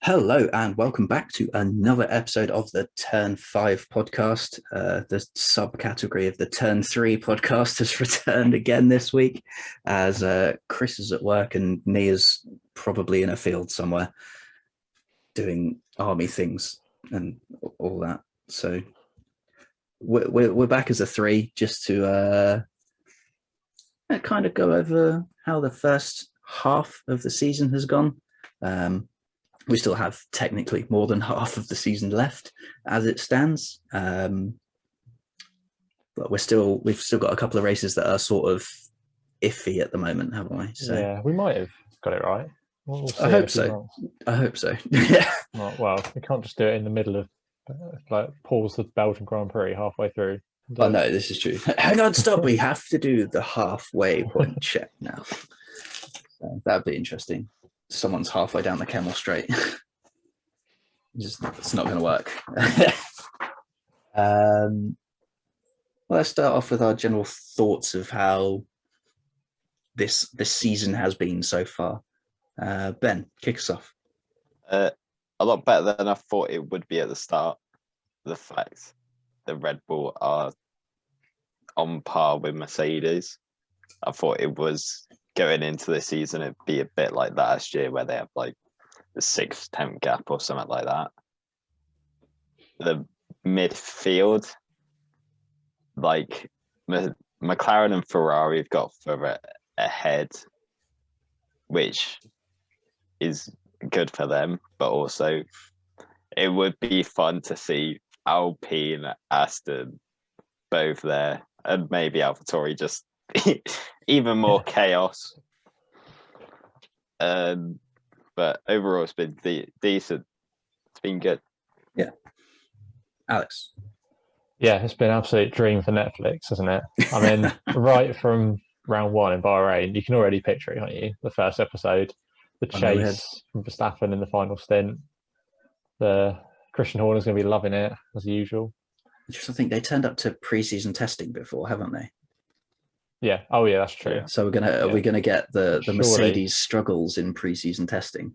Hello and welcome back to another episode of the Turn 5 podcast. The subcategory of the Turn 3 podcast has returned again this week as Chris is at work and Nia's probably in a field somewhere doing army things and all that. So we're back as a three just to kind of go over how the first half of the season has gone. We still have technically more than half of the season left as it stands. But we've still got a couple of races that are sort of iffy at the moment, haven't we? So yeah, we might have got it right. We'll see I in hope a few so. months. I hope so. Yeah. Well, we can't just do it in the middle of like pause the Belgian Grand Prix halfway through. Oh no, this is true. Hang on, stop. We have to do the halfway point check now. So that'd be interesting. Someone's halfway down the Camel Straight. It's not going to work. Well, let's start off with our general thoughts of how this season has been so far. Ben, kick us off. A lot better than I thought it would be at the start. The fact that Red Bull are on par with Mercedes. I thought it was going into the season, it'd be a bit like last year where they have like the 6-10 gap or something like that. The midfield, like McLaren and Ferrari have got further ahead, which is good for them, but also it would be fun to see Alpine, Aston both there, and maybe AlphaTauri just even more chaos. But overall, it's been decent. It's been good. Yeah. Alex. Yeah, it's been an absolute dream for Netflix, hasn't it? I mean, right from round one in Bahrain, you can already picture it, can't you? The first episode, the chase from Verstappen in the final stint. The Christian Horner's going to be loving it, as usual. I think they turned up to pre-season testing before, haven't they? Yeah. Oh, yeah, that's true. So are we gonna get the Mercedes struggles in pre-season testing?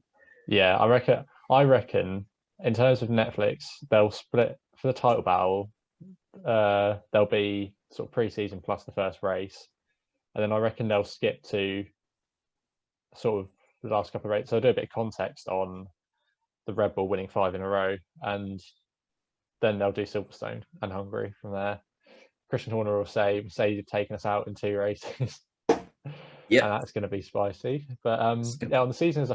Yeah, I reckon in terms of Netflix, they'll split for the title battle. There'll be sort of pre-season plus the first race, and then I reckon they'll skip to sort of the last couple of races. So I'll do a bit of context on the Red Bull winning 5 in a row, and then they'll do Silverstone and Hungary from there. Christian Horner will say Mercedes have taken us out in 2 races. Yeah, and that's going to be spicy. But yeah, on the season as a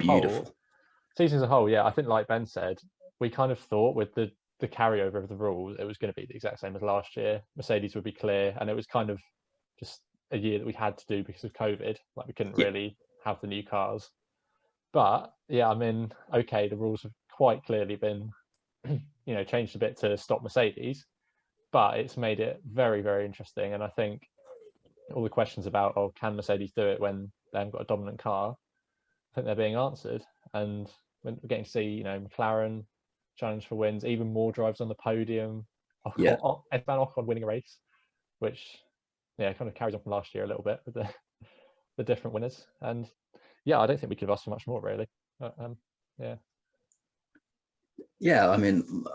whole, yeah, I think like Ben said, we kind of thought with the carryover of the rules, it was going to be the exact same as last year. Mercedes would be clear, and it was kind of just a year that we had to do because of COVID. Like we couldn't really have the new cars. But yeah, I mean, okay, the rules have quite clearly been, changed a bit to stop Mercedes, but it's made it very, very interesting. And I think all the questions about, can Mercedes do it when they haven't got a dominant car? I think they're being answered. And we're getting to see, McLaren challenge for wins, even more drives on the podium. Esteban Ocon winning a race, which, kind of carries on from last year a little bit with the different winners. And yeah, I don't think we could have asked for much more, really. Yeah. Yeah, I mean,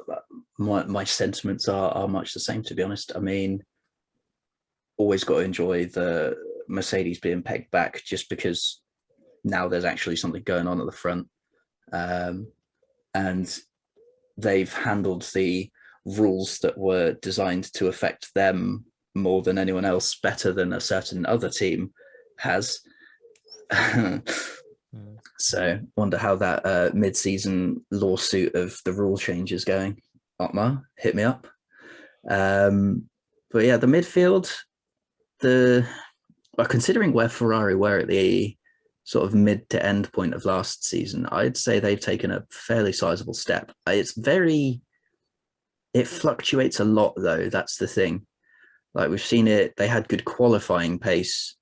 my sentiments are much the same, to be honest. I mean, always got to enjoy the Mercedes being pegged back just because now there's actually something going on at the front. And they've handled the rules that were designed to affect them more than anyone else better than a certain other team has. So wonder how that mid-season lawsuit of the rule change is going. Otmar, hit me up. But yeah, the midfield, considering where Ferrari were at the sort of mid to end point of last season, I'd say they've taken a fairly sizable step. It fluctuates a lot though. That's the thing. Like we've seen it, they had good qualifying pace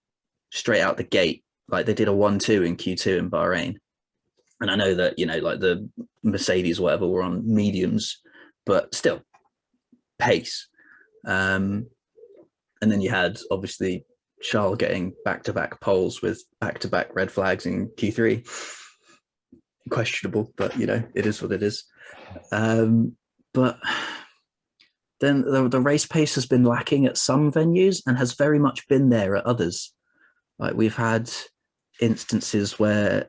straight out the gate. Like they did a 1-2 in Q2 in Bahrain. And I know that, like the Mercedes, whatever, were on mediums, but still pace. And then you had obviously Charles getting back-to-back poles with back-to-back red flags in Q3. questionable, but it is what it is. But then the race pace has been lacking at some venues and has very much been there at others. Like we've had instances where,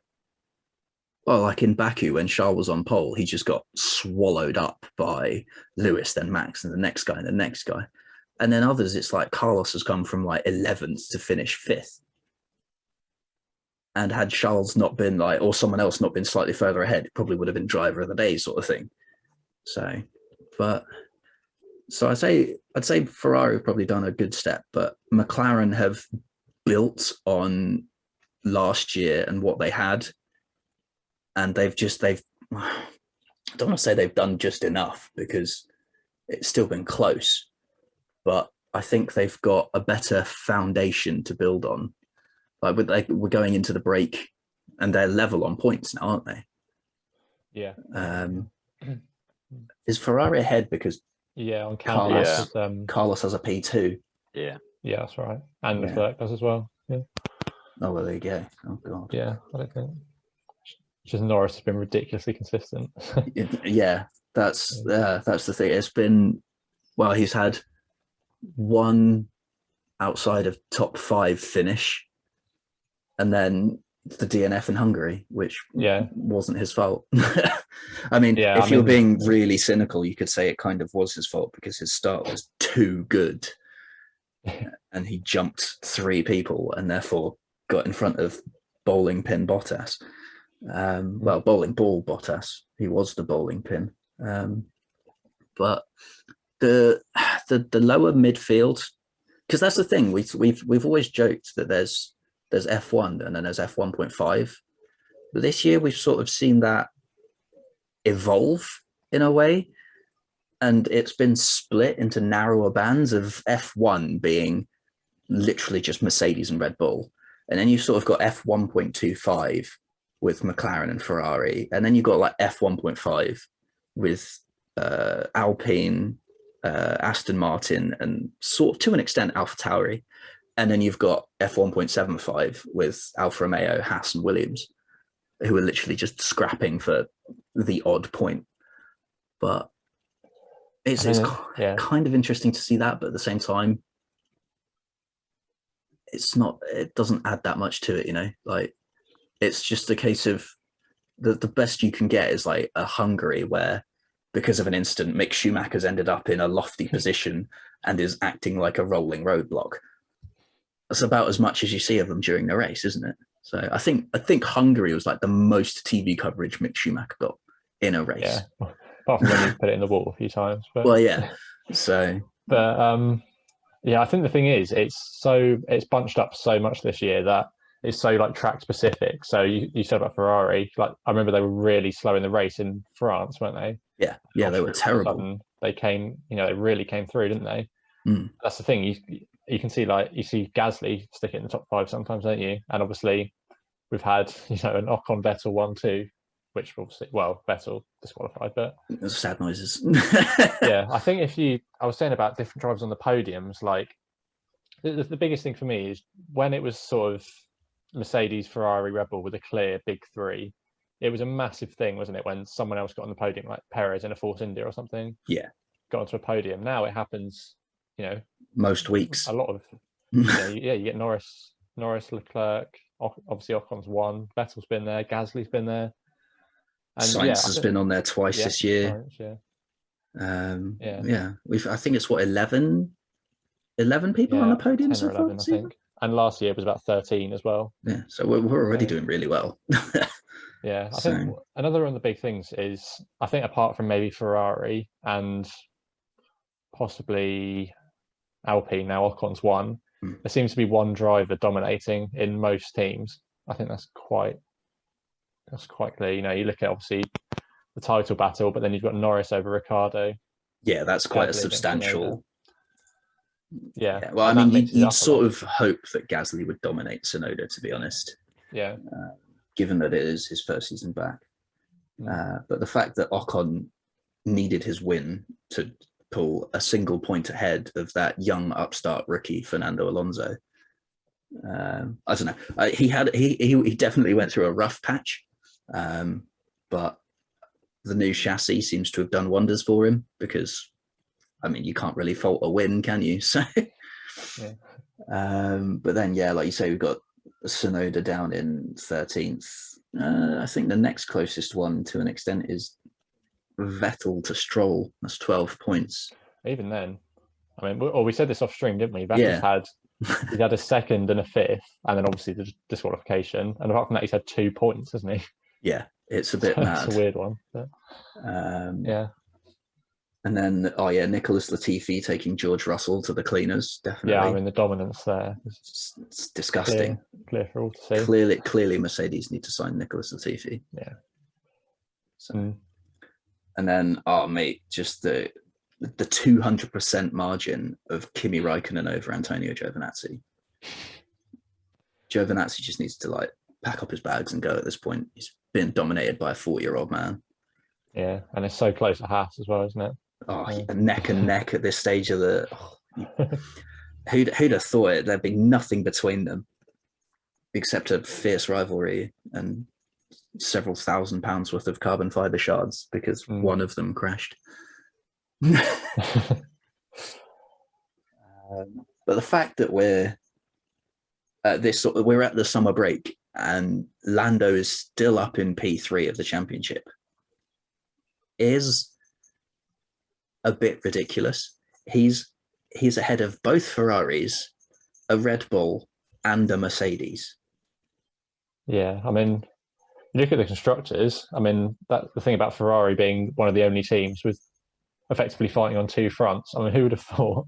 well, like in Baku when Charles was on pole, he just got swallowed up by Lewis, then Max, and the next guy, and the next guy. And then others, it's like Carlos has come from like 11th to finish 5th. And had Charles not been like, or someone else not been slightly further ahead, it probably would have been driver of the day sort of thing. So I'd say Ferrari have probably done a good step, but McLaren have built on last year and what they had. And I don't want to say they've done just enough because it's still been close, but I think they've got a better foundation to build on. Like we're going into the break and they're level on points now, aren't they? Yeah. Is Ferrari ahead because on Carlos has a P2? Yeah, that's right, and Leclerc does as well. Yeah. Oh well, there you go. Oh god. Yeah, I don't think. Just Norris has been ridiculously consistent. Yeah, that's the thing. It's been, well, he's had one outside of top 5 finish, and then the DNF in Hungary, which wasn't his fault. I mean, if you're being really cynical, you could say it kind of was his fault because his start was too good, and he jumped 3 people and therefore got in front of bowling pin Bottas. Bowling ball Bottas. He was the bowling pin. But the lower midfield, because that's the thing. We've always joked that there's F1 and then there's F1.5. But this year we've sort of seen that evolve in a way, and it's been split into narrower bands of F1 being literally just Mercedes and Red Bull, and then you've sort of got F1.25 with McLaren and Ferrari, and then you've got like F1.5 with Alpine, Aston Martin, and sort of to an extent AlphaTauri, and then you've got F1.75 with Alfa Romeo, Haas, and Williams, who are literally just scrapping for the odd point. But it's kind of interesting to see that, but at the same time, it doesn't add that much to it, like it's just a case of the best you can get is like a Hungary where, because of an incident, Mick Schumacher's ended up in a lofty position and is acting like a rolling roadblock. That's about as much as you see of them during the race, isn't it? So I think Hungary was like the most TV coverage Mick Schumacher got in a race. Yeah, apart from when you put it in the wall a few times. But, well, yeah. So, but I think the thing is, it's bunched up so much this year that it's so like track specific. So you said about Ferrari, like I remember they were really slow in the race in France, weren't they? Yeah, they were terrible. They came, they really came through, didn't they? That's the thing. You can see, like, you see Gasly stick it in the top 5 sometimes, don't you? And obviously we've had, an Ocon Vettel 1-2, which obviously, Vettel disqualified, but sad noises. Yeah, I think I was saying about different drivers on the podiums, like the biggest thing for me is when it was sort of Mercedes, Ferrari, Red Bull with a clear big 3, it was a massive thing, wasn't it, when someone else got on the podium, like Perez in a Force India or something, got onto a podium. Now it happens, most weeks. A lot of, you get Norris, Leclerc, obviously Ocon's won, Vettel's been there, Gasly's been there. And Sainz has been on there twice this year. Sainz, I think it's 11 people on the podium 10 so or 11, far. I think. And last year it was about 13 as well. Yeah, so we're already doing really well. I think another one of the big things is, I think apart from maybe Ferrari and possibly Alpine, now Ocon's won, there seems to be one driver dominating in most teams. I think that's quite clear. You look at obviously the title battle, but then you've got Norris over Ricciardo. Yeah, that's quite a substantial. Yeah. Well, I mean, you'd sort of hope that Gasly would dominate Tsunoda, to be honest. Yeah. Given that it is his first season back. But the fact that Ocon needed his win to pull a single point ahead of that young upstart rookie Fernando Alonso, I don't know. He definitely went through a rough patch. but the new chassis seems to have done wonders for him because, I mean, you can't really fault a win, can you? So, yeah. But then, yeah, like you say, we've got Sonoda down in 13th. I think the next closest one to an extent is Vettel to Stroll. That's 12 points. Even then, I mean, we said this off stream, didn't we? Yeah. He's had a second and a fifth, and then obviously the disqualification. And apart from that, he's had 2 points, hasn't he? Yeah, it's a bit mad. It's a weird one. But, yeah. And then, Nicholas Latifi taking George Russell to the cleaners, definitely. Yeah, I mean, the dominance there. It's disgusting. Clear for all to see. Clearly, Mercedes need to sign Nicholas Latifi. Yeah. So, and then, mate, just the 200% margin of Kimi Raikkonen over Antonio Giovinazzi. Giovinazzi just needs to like pack up his bags and go at this point. He's been dominated by a 40-year-old man. Yeah, and it's so close to Haas as well, isn't it? Neck and neck at this stage of the. Who'd have thought it? There'd be nothing between them except a fierce rivalry and several £1,000s worth of carbon fiber shards because one of them crashed. But the fact that we're at the summer break and Lando is still up in P3 of the championship is a bit ridiculous. He's ahead of both Ferraris, a Red Bull, and a Mercedes. Yeah, I mean, you look at the constructors. I mean, that's the thing about Ferrari being one of the only teams with effectively fighting on two fronts. I mean, who would have thought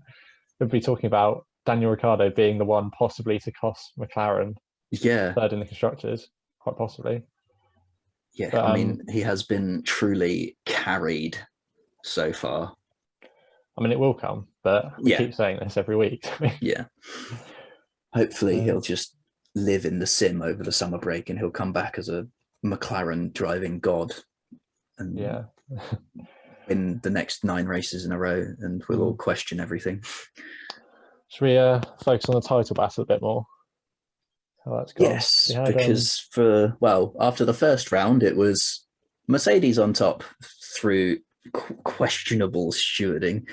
we'd be talking about Daniel Ricciardo being the one possibly to cost McLaren third in the constructors, quite possibly. Yeah, but, I mean, he has been truly carried so far. I mean, it will come, but we keep saying this every week. Yeah. Hopefully he'll just live in the sim over the summer break and he'll come back as a McLaren driving god and win the next 9 races in a row and we'll all question everything. Should we focus on the title battle a bit more? How that's gone? Yes, because after the first round, it was Mercedes on top through questionable stewarding.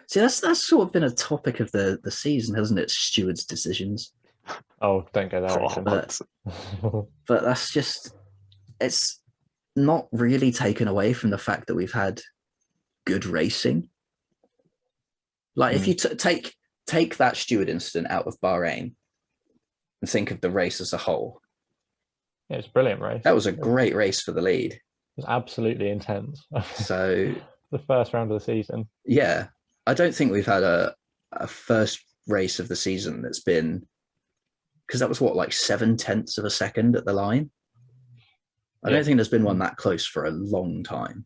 See, that's sort of been a topic of the season, hasn't it? Stewards' decisions. Oh, don't go there. But that's just, it's not really taken away from the fact that we've had good racing. Like if you take that steward incident out of Bahrain and think of the race as a whole. Yeah, it's a brilliant race. That was a great race for the lead. It was absolutely intense. So the first round of the season. Yeah. I don't think we've had a first race of the season that's been, because that was like 0.7 of a second at the line. I don't think there's been one that close for a long time.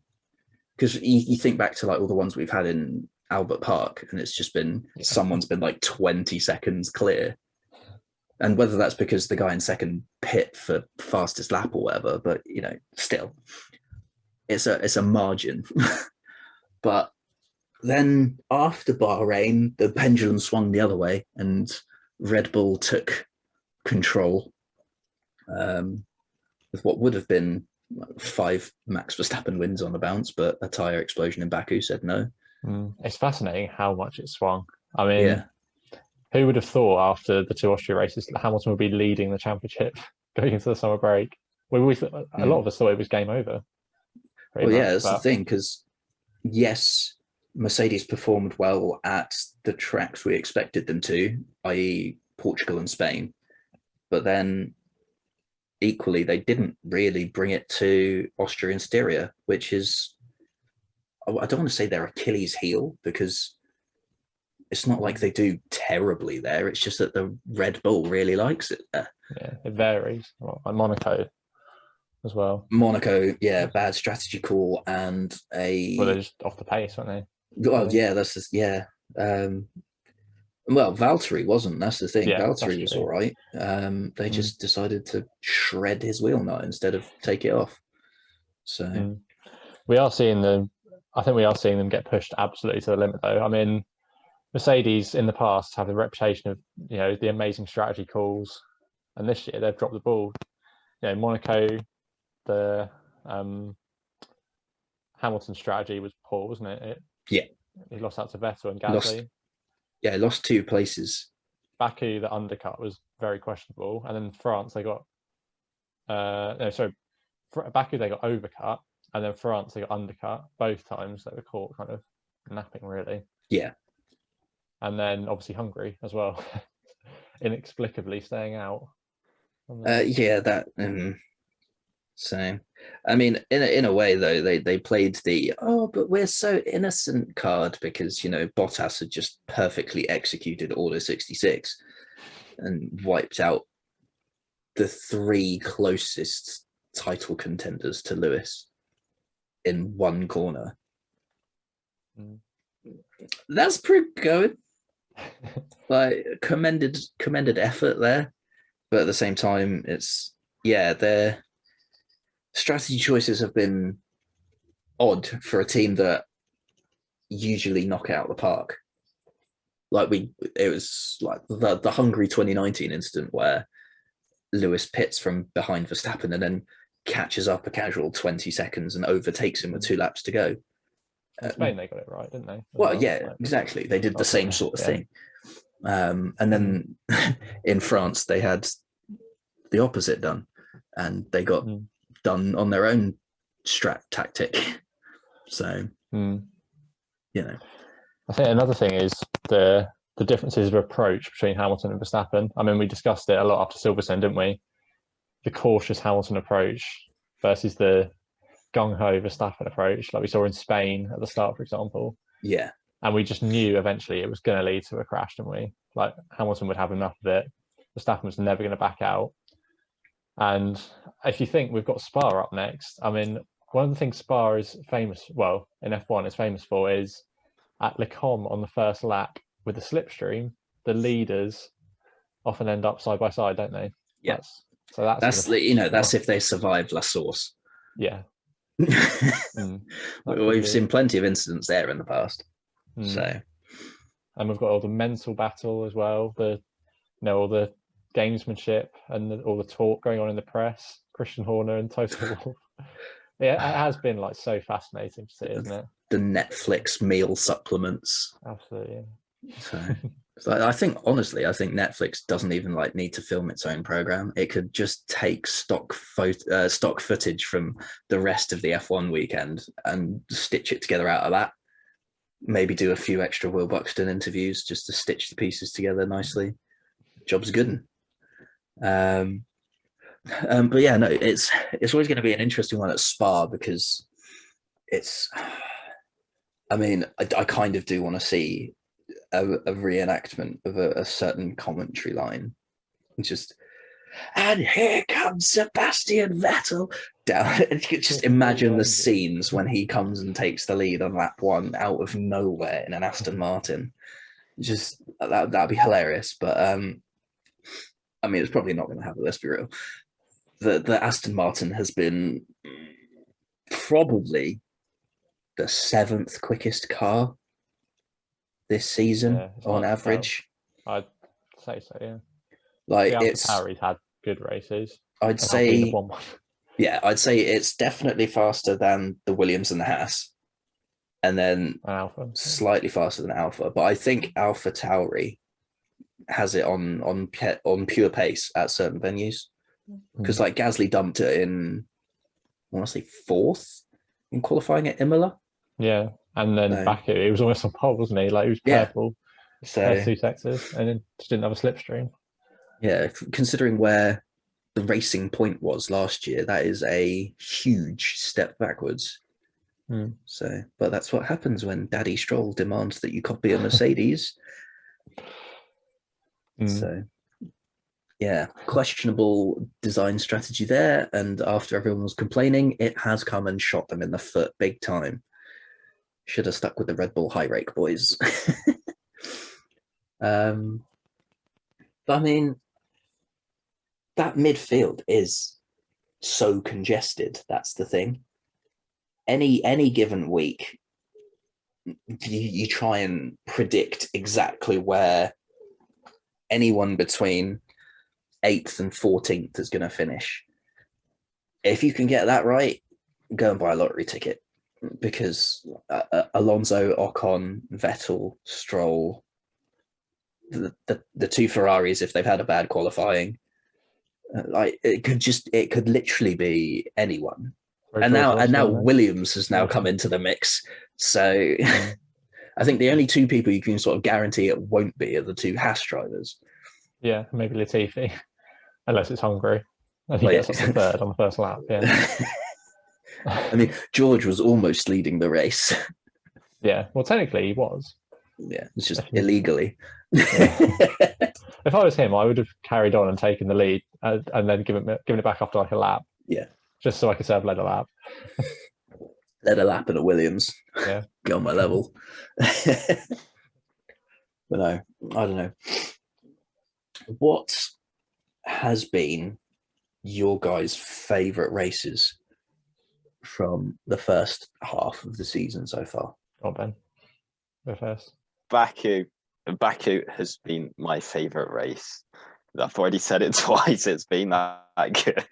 Because you think back to like all the ones we've had in Albert Park, and it's just been someone's been like 20 seconds clear. And whether that's because the guy in second pit for fastest lap or whatever, but still, it's a margin. But then after Bahrain, the pendulum swung the other way, and Red Bull took control with what would have been 5 Max Verstappen wins on the bounce, but a tyre explosion in Baku said no. It's fascinating how much it swung. I mean, who would have thought after the 2 Austria races that Hamilton would be leading the championship going into the summer break? A lot of us thought it was game over. That's the thing, because yes, Mercedes performed well at the tracks we expected them to, i.e. Portugal and Spain, but then equally they didn't really bring it to Austria and Styria, which is, I don't want to say their Achilles heel, because it's not like they do terribly there. It's just that the Red Bull really likes it there. Yeah, it varies. Like Monaco as well. Monaco, bad strategy call and they're just off the pace, weren't they? Well, that's just, well, Valtteri wasn't. That's the thing. Valtteri was all right. They just decided to shred his wheel nut instead of take it off. So we are seeing them. I think we are seeing them get pushed absolutely to the limit, though. I mean, Mercedes in the past have the reputation of the amazing strategy calls, and this year they've dropped the ball. Monaco, the Hamilton strategy was poor, wasn't it? Yeah. He lost out to Vettel and Gasly. Lost 2 places. Baku, the undercut was very questionable, and then France they got Baku they got overcut, and then France they got undercut both times. They were caught kind of napping, really. Yeah. And then obviously Hungary as well, inexplicably staying out. Same. I mean, in a way though, they played the but we're so innocent card because Bottas had just perfectly executed Order 66 and wiped out the 3 closest title contenders to Lewis in one corner. That's pretty good. Like commended effort there, but at the same time, it's their strategy choices have been odd for a team that usually knock it out the park. It was like the Hungary 2019 incident where Lewis pits from behind Verstappen and then catches up a casual 20 seconds and overtakes him with 2 laps to go. In Spain, they got it right, didn't they? Exactly. They did the same sort of thing. And then in France, they had the opposite done, and they got done on their own strat tactic. So, I think another thing is the differences of approach between Hamilton and Verstappen. I mean, we discussed it a lot after Silverstone, didn't we? The cautious Hamilton approach versus the gung-ho Verstappen approach, like we saw in Spain at the start, for example. Yeah. And we just knew eventually it was going to lead to a crash, didn't we? Like Hamilton would have enough of it. Verstappen was never going to back out. And if you think we've got Spa up next, I mean, one of the things Spa is famous, well, in F1 is famous for is at Le Mans on the first lap with the slipstream, the leaders often end up side by side, don't they? Yeah. That's if they survive La Source. Yeah. We've seen plenty of incidents there in the past. So, and we've got all the mental battle as well, all the gamesmanship and all the talk going on in the press. Christian Horner and Toto Wolff. Yeah, it has been like so fascinating to see, isn't it? The Netflix meal supplements. Absolutely. So I think Netflix doesn't even need to film its own program. It could just take stock footage from the rest of the F1 weekend and stitch it together out of that. Maybe do a few extra Will Buxton interviews just to stitch the pieces together nicely. Job's good. But yeah, no, it's always going to be an interesting one at Spa because I kind of do want to see a reenactment of a certain commentary line. And here comes Sebastian Vettel down. Just imagine the scenes when he comes and takes the lead on lap 1 out of nowhere in an Aston Martin. Just that'd be hilarious. But it's probably not going to happen. Let's be real. The Aston Martin has been probably the 7th quickest car this season on average. I'd say so, yeah. Harry's had good races. I'd say it's definitely faster than the Williams and the Haas, and then Alpha, slightly faster than Alpha. But I think Alpha Tauri has it on pure pace at certain venues because Gasly dumped it in, I want to say 4th in qualifying at Imola. Yeah, and then Baku, it was almost on pole, wasn't he? He was purple. So 2 sectors, and then just didn't have a slipstream. Yeah, considering where the racing point was last year, that is a huge step backwards. So, but that's what happens when Daddy Stroll demands that you copy a Mercedes. So, yeah, questionable design strategy there. And after everyone was complaining, it has come and shot them in the foot big time. Should have stuck with the Red Bull high rake, boys. But that midfield is so congested. That's the thing. Any given week, you try and predict exactly where anyone between 8th and 14th is going to finish. if you can get that right, go and buy a lottery ticket, because Alonso, Ocon, Vettel, Stroll, the two Ferraris, if they've had a bad qualifying, like it could literally be anyone. And now Williams has now come into the mix. So I think the only two people you can sort of guarantee it won't be are the two Haas drivers. Yeah, maybe Latifi, unless it's Hungary. And he gets up to third on the first lap. Yeah. I mean, George was almost leading the race. Yeah, well, technically he was. Yeah, it's just illegally. If I was him, I would have carried on and taken the lead and then given it back after like a lap. Yeah. Just so I could say I've led a lap. Led a lap in a Williams. Yeah. Go on my level. But no, I don't know. What has been your guys' favourite races from the first half of the season so far? Oh, Ben. Go first. Baku has been my favourite race. I've already said it twice. It's been that good.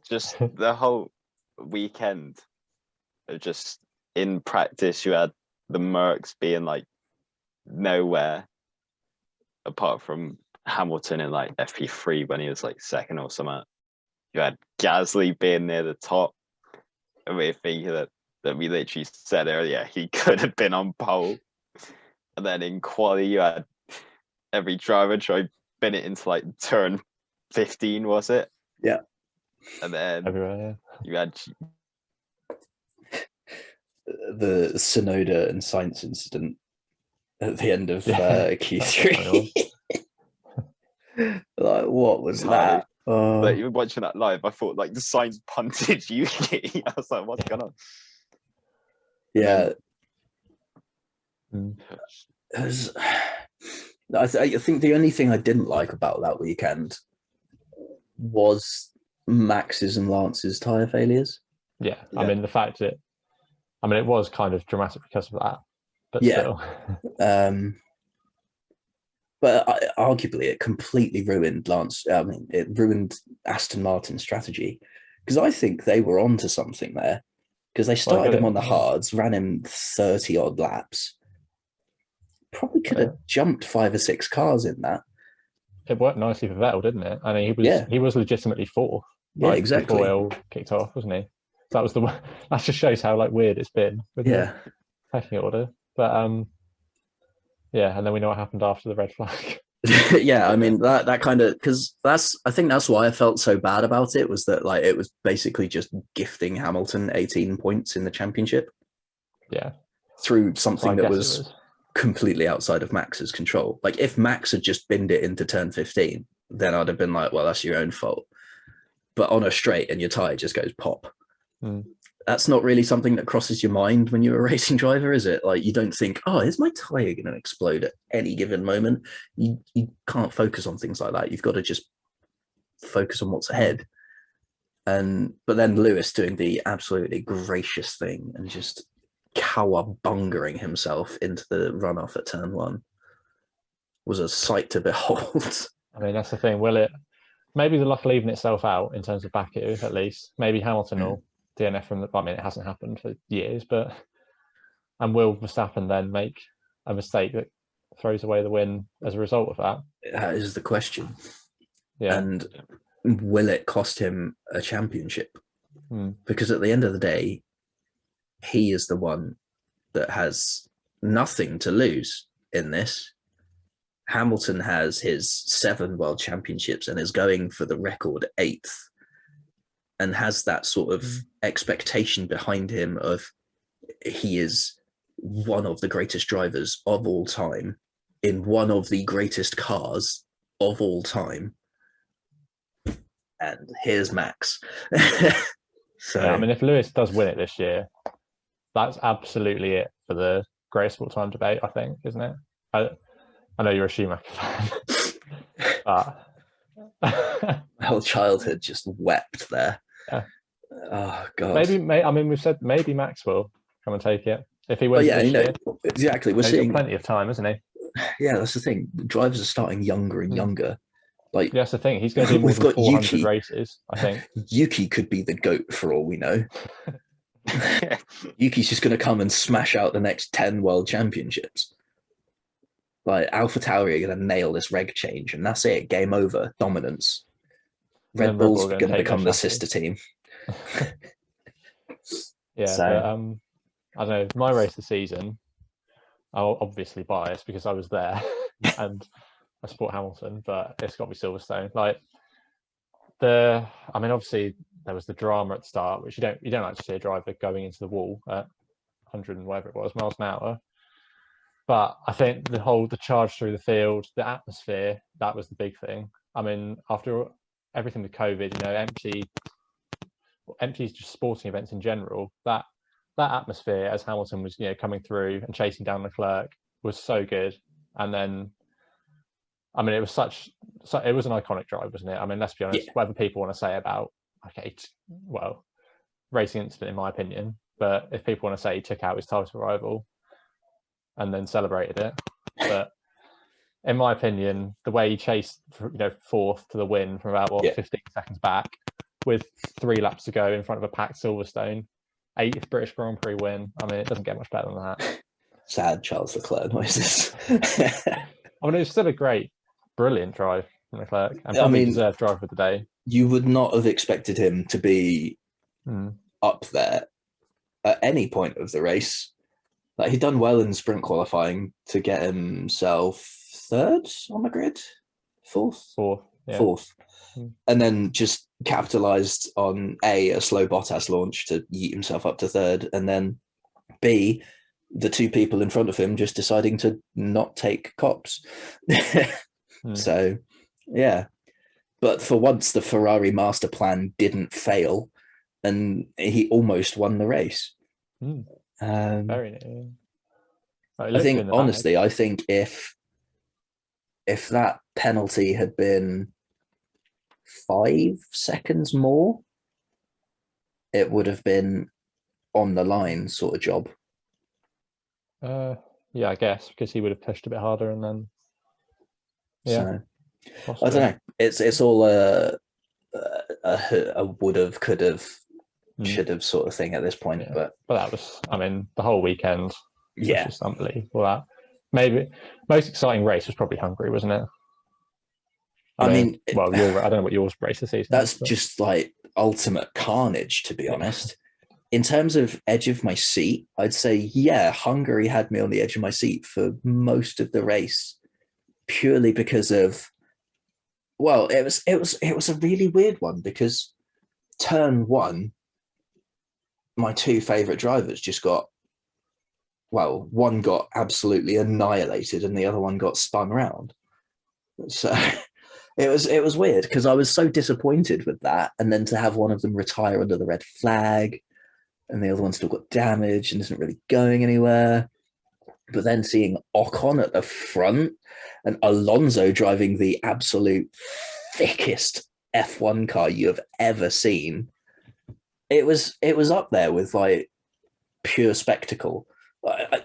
Just the whole weekend, just in practice, you had the Mercs being like nowhere, apart from Hamilton in like FP3 when he was like second or something. You had Gasly being near the top. And we're thinking that we literally said earlier he could have been on pole. And then in quali, you had every driver try to bin it into like turn 15, was it? Yeah. And then you had the Sonoda and Sainz incident at the end of Q3. Like, what was that? Like, you were watching that live, I thought like the Sainz punted you. I was like, what's going on? Yeah. I think the only thing I didn't like about that weekend was Max's and Lance's tyre failures. Yeah. I mean, the fact that, it was kind of dramatic because of that, but still. But arguably, it completely ruined it ruined Aston Martin's strategy, because I think they were onto something there, because they started him on the hards, ran him 30 odd laps. Probably could have jumped 5 or 6 cars in that. It worked nicely for Vettel, didn't it? I mean, he was legitimately fourth. Yeah, exactly. Before it all kicked off, wasn't he? So that just shows how like weird it's been with the pecking order. But and then we know what happened after the red flag. Yeah, I mean that kind of, because I think that's why I felt so bad about it, was that like it was basically just gifting Hamilton 18 points in the championship. Yeah. Through something that was completely outside of Max's control. Like if Max had just binned it into turn 15, then I'd have been like, well, that's your own fault. But on a straight and your tyre just goes pop. That's not really something that crosses your mind when you're a racing driver, is it? Like, you don't think, oh, is my tyre going to explode at any given moment? You can't focus on things like that. You've got to just focus on what's ahead. But then Lewis doing the absolutely gracious thing and just cowabungering himself into the runoff at turn 1 was a sight to behold. I mean, that's the thing. Will it? Maybe the luck will even itself out in terms of Baku, at least. Maybe Hamilton will DNF from the. I mean, it hasn't happened for years, and will Verstappen then make a mistake that throws away the win as a result of that? That is the question. Yeah. And will it cost him a championship? Because at the end of the day, he is the one that has nothing to lose in this. Hamilton has his 7 world championships and is going for the record 8th, and has that sort of expectation behind him of he is one of the greatest drivers of all time in one of the greatest cars of all time. And here's Max. So I mean, if Lewis does win it this year, that's absolutely it for the greatest of all time debate, I think, isn't it? I know you're a Schumacher fan. My whole childhood just wept there. Yeah. Oh God. We've said maybe Max will come and take it if he wins this year. Exactly. We're He's seeing got plenty of time, isn't he? Yeah, that's the thing. Drivers are starting younger and younger, Like, that's the thing. He's going to do more than 400 Yuki. races, I think. Yuki could be the GOAT for all we know. Yuki's just going to come and smash out the next 10 world championships. Like, AlphaTauri are going to nail this reg change, and that's it. Game over. Dominance. Red Bull's going to become the sister team. Yeah, so, but I don't know. My race of the season, I'm obviously biased because I was there and I support Hamilton, but it's got to be Silverstone. Like, obviously there was the drama at the start, which you don't like to see a driver going into the wall at 100 and whatever it was miles an hour. But I think the charge through the field, the atmosphere, that was the big thing. I mean, after everything with COVID, empty just sporting events in general, that atmosphere as Hamilton was, coming through and chasing down Leclerc was so good. And then, it was it was an iconic drive, wasn't it? I mean, let's be honest, whatever people want to say about, racing incident in my opinion, but if people want to say he took out his title rival and then celebrated it, but in my opinion, the way he chased, fourth to the win from about 15 seconds back with 3 laps to go in front of a packed Silverstone, 8th British Grand Prix win. It doesn't get much better than that. Sad Charles Leclerc noises. It's still a brilliant drive from Leclerc, and probably deserved driver of the day. You would not have expected him to be up there at any point of the race. Like, he'd done well in sprint qualifying to get himself 3rd on the grid, 4th, yeah. 4th, and then just capitalized on a slow Bottas launch to yeet himself up to 3rd, and then B, the 2 people in front of him just deciding to not take cops. So, yeah. But for once, the Ferrari master plan didn't fail, and he almost won the race. Very neat. I think, honestly, if that penalty had been 5 seconds more, it would have been on the line sort of job. Yeah, I guess, because he would have pushed a bit harder, and then so, I don't know. It's all a would have, could have, should have sort of thing at this point. But that was, the whole weekend. Yeah, just unbelievable. That maybe most exciting race was probably Hungary, wasn't it? I don't know what your race of the season. That's just like ultimate carnage, to be honest. In terms of edge of my seat, I'd say Hungary had me on the edge of my seat for most of the race, purely because of, it was a really weird one, because turn 1, my 2 favorite drivers just got, one got absolutely annihilated and the other one got spun around. So it was weird, because I was so disappointed with that, and then to have one of them retire under the red flag and the other one still got damaged and isn't really going anywhere. But then seeing Ocon at the front and Alonso driving the absolute thickest F1 car you have ever seen, it was up there with like pure spectacle.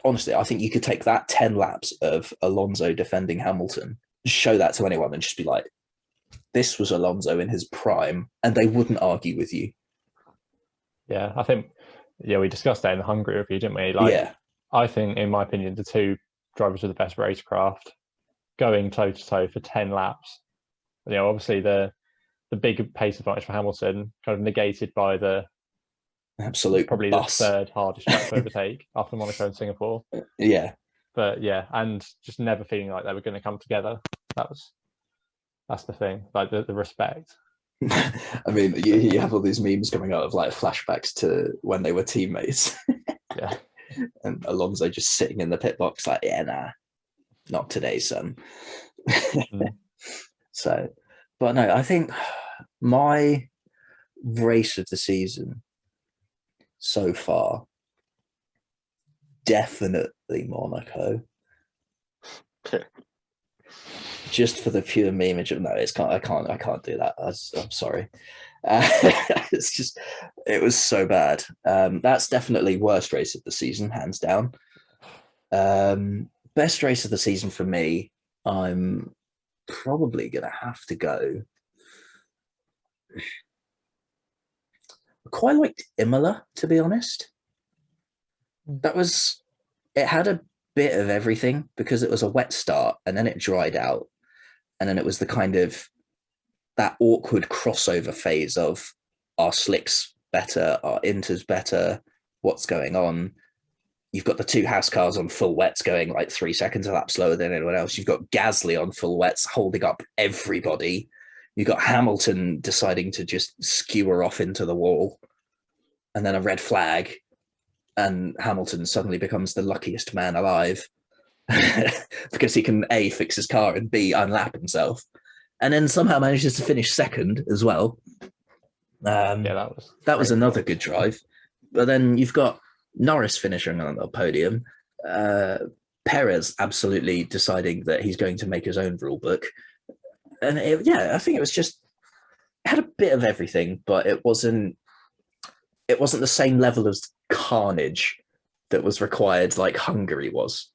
Honestly, I think you could take that 10 laps of Alonso defending Hamilton, show that to anyone, and just be like, this was Alonso in his prime, and they wouldn't argue with you. Yeah, I think, we discussed that in the Hungary review, didn't we? I think, in my opinion, the 2 drivers with the best racecraft going toe-to-toe for 10 laps. Obviously the big pace advantage for Hamilton kind of negated by the absolute probably bus. The 3rd hardest track to overtake after Monaco and Singapore. Yeah. But and just never feeling like they were going to come together. That's the thing, like the respect. You have all these memes coming out of like flashbacks to when they were teammates. Yeah. And Alonso just sitting in the pit box like, not today, son. So, but no, I think my race of the season so far, definitely Monaco. Just for the pure memeage of I can't do that. I'm sorry. It was so bad. That's definitely worst race of the season, hands down. Best race of the season for me, I'm probably going to have to go. I quite liked Imola, to be honest. It had a bit of everything because it was a wet start and then it dried out. And then it was the kind of that awkward crossover phase of our slicks better, our inters better, what's going on. You've got the two house cars on full wets going like 3 seconds a lap slower than anyone else. You've got Gasly on full wets holding up everybody. You've got Hamilton deciding to just skewer off into the wall, and then a red flag, and Hamilton suddenly becomes the luckiest man alive because he can A, fix his car, and B, unlap himself, and then somehow manages to finish second as well. That was another good drive. But then you've got Norris finishing on the podium, Perez absolutely deciding that he's going to make his own rule book. And I think it had a bit of everything, but it wasn't the same level of carnage that was required like Hungary was.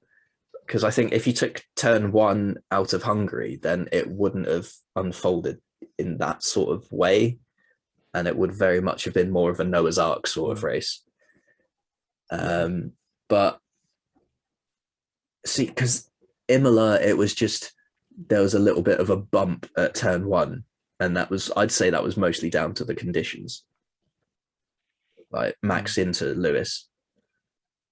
Because I think if you took turn 1 out of Hungary, then it wouldn't have unfolded in that sort of way. And it would very much have been more of a Noah's Ark sort of race. But see, because Imola, it was just, there was a little bit of a bump at turn 1. And I'd say that was mostly down to the conditions. Like Max into Lewis.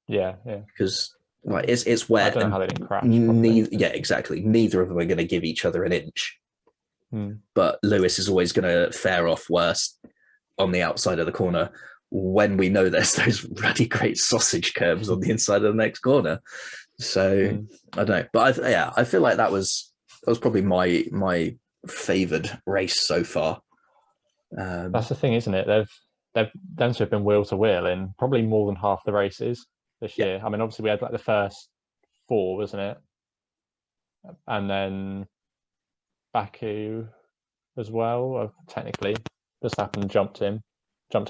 Yeah. Because like it's wet. I don't know how they didn't crash. Yeah, exactly. Neither of them are going to give each other an inch. But Lewis is always going to fare off worse on the outside of the corner when we know there's those really great sausage curves on the inside of the next corner. So I don't know. But I feel like that was probably my favoured race so far. That's the thing, isn't it? They've done to have been wheel to wheel in probably more than half the races this year. I mean, obviously we had like the first 4, wasn't it? And then Baku as well. Technically, Verstappen jumped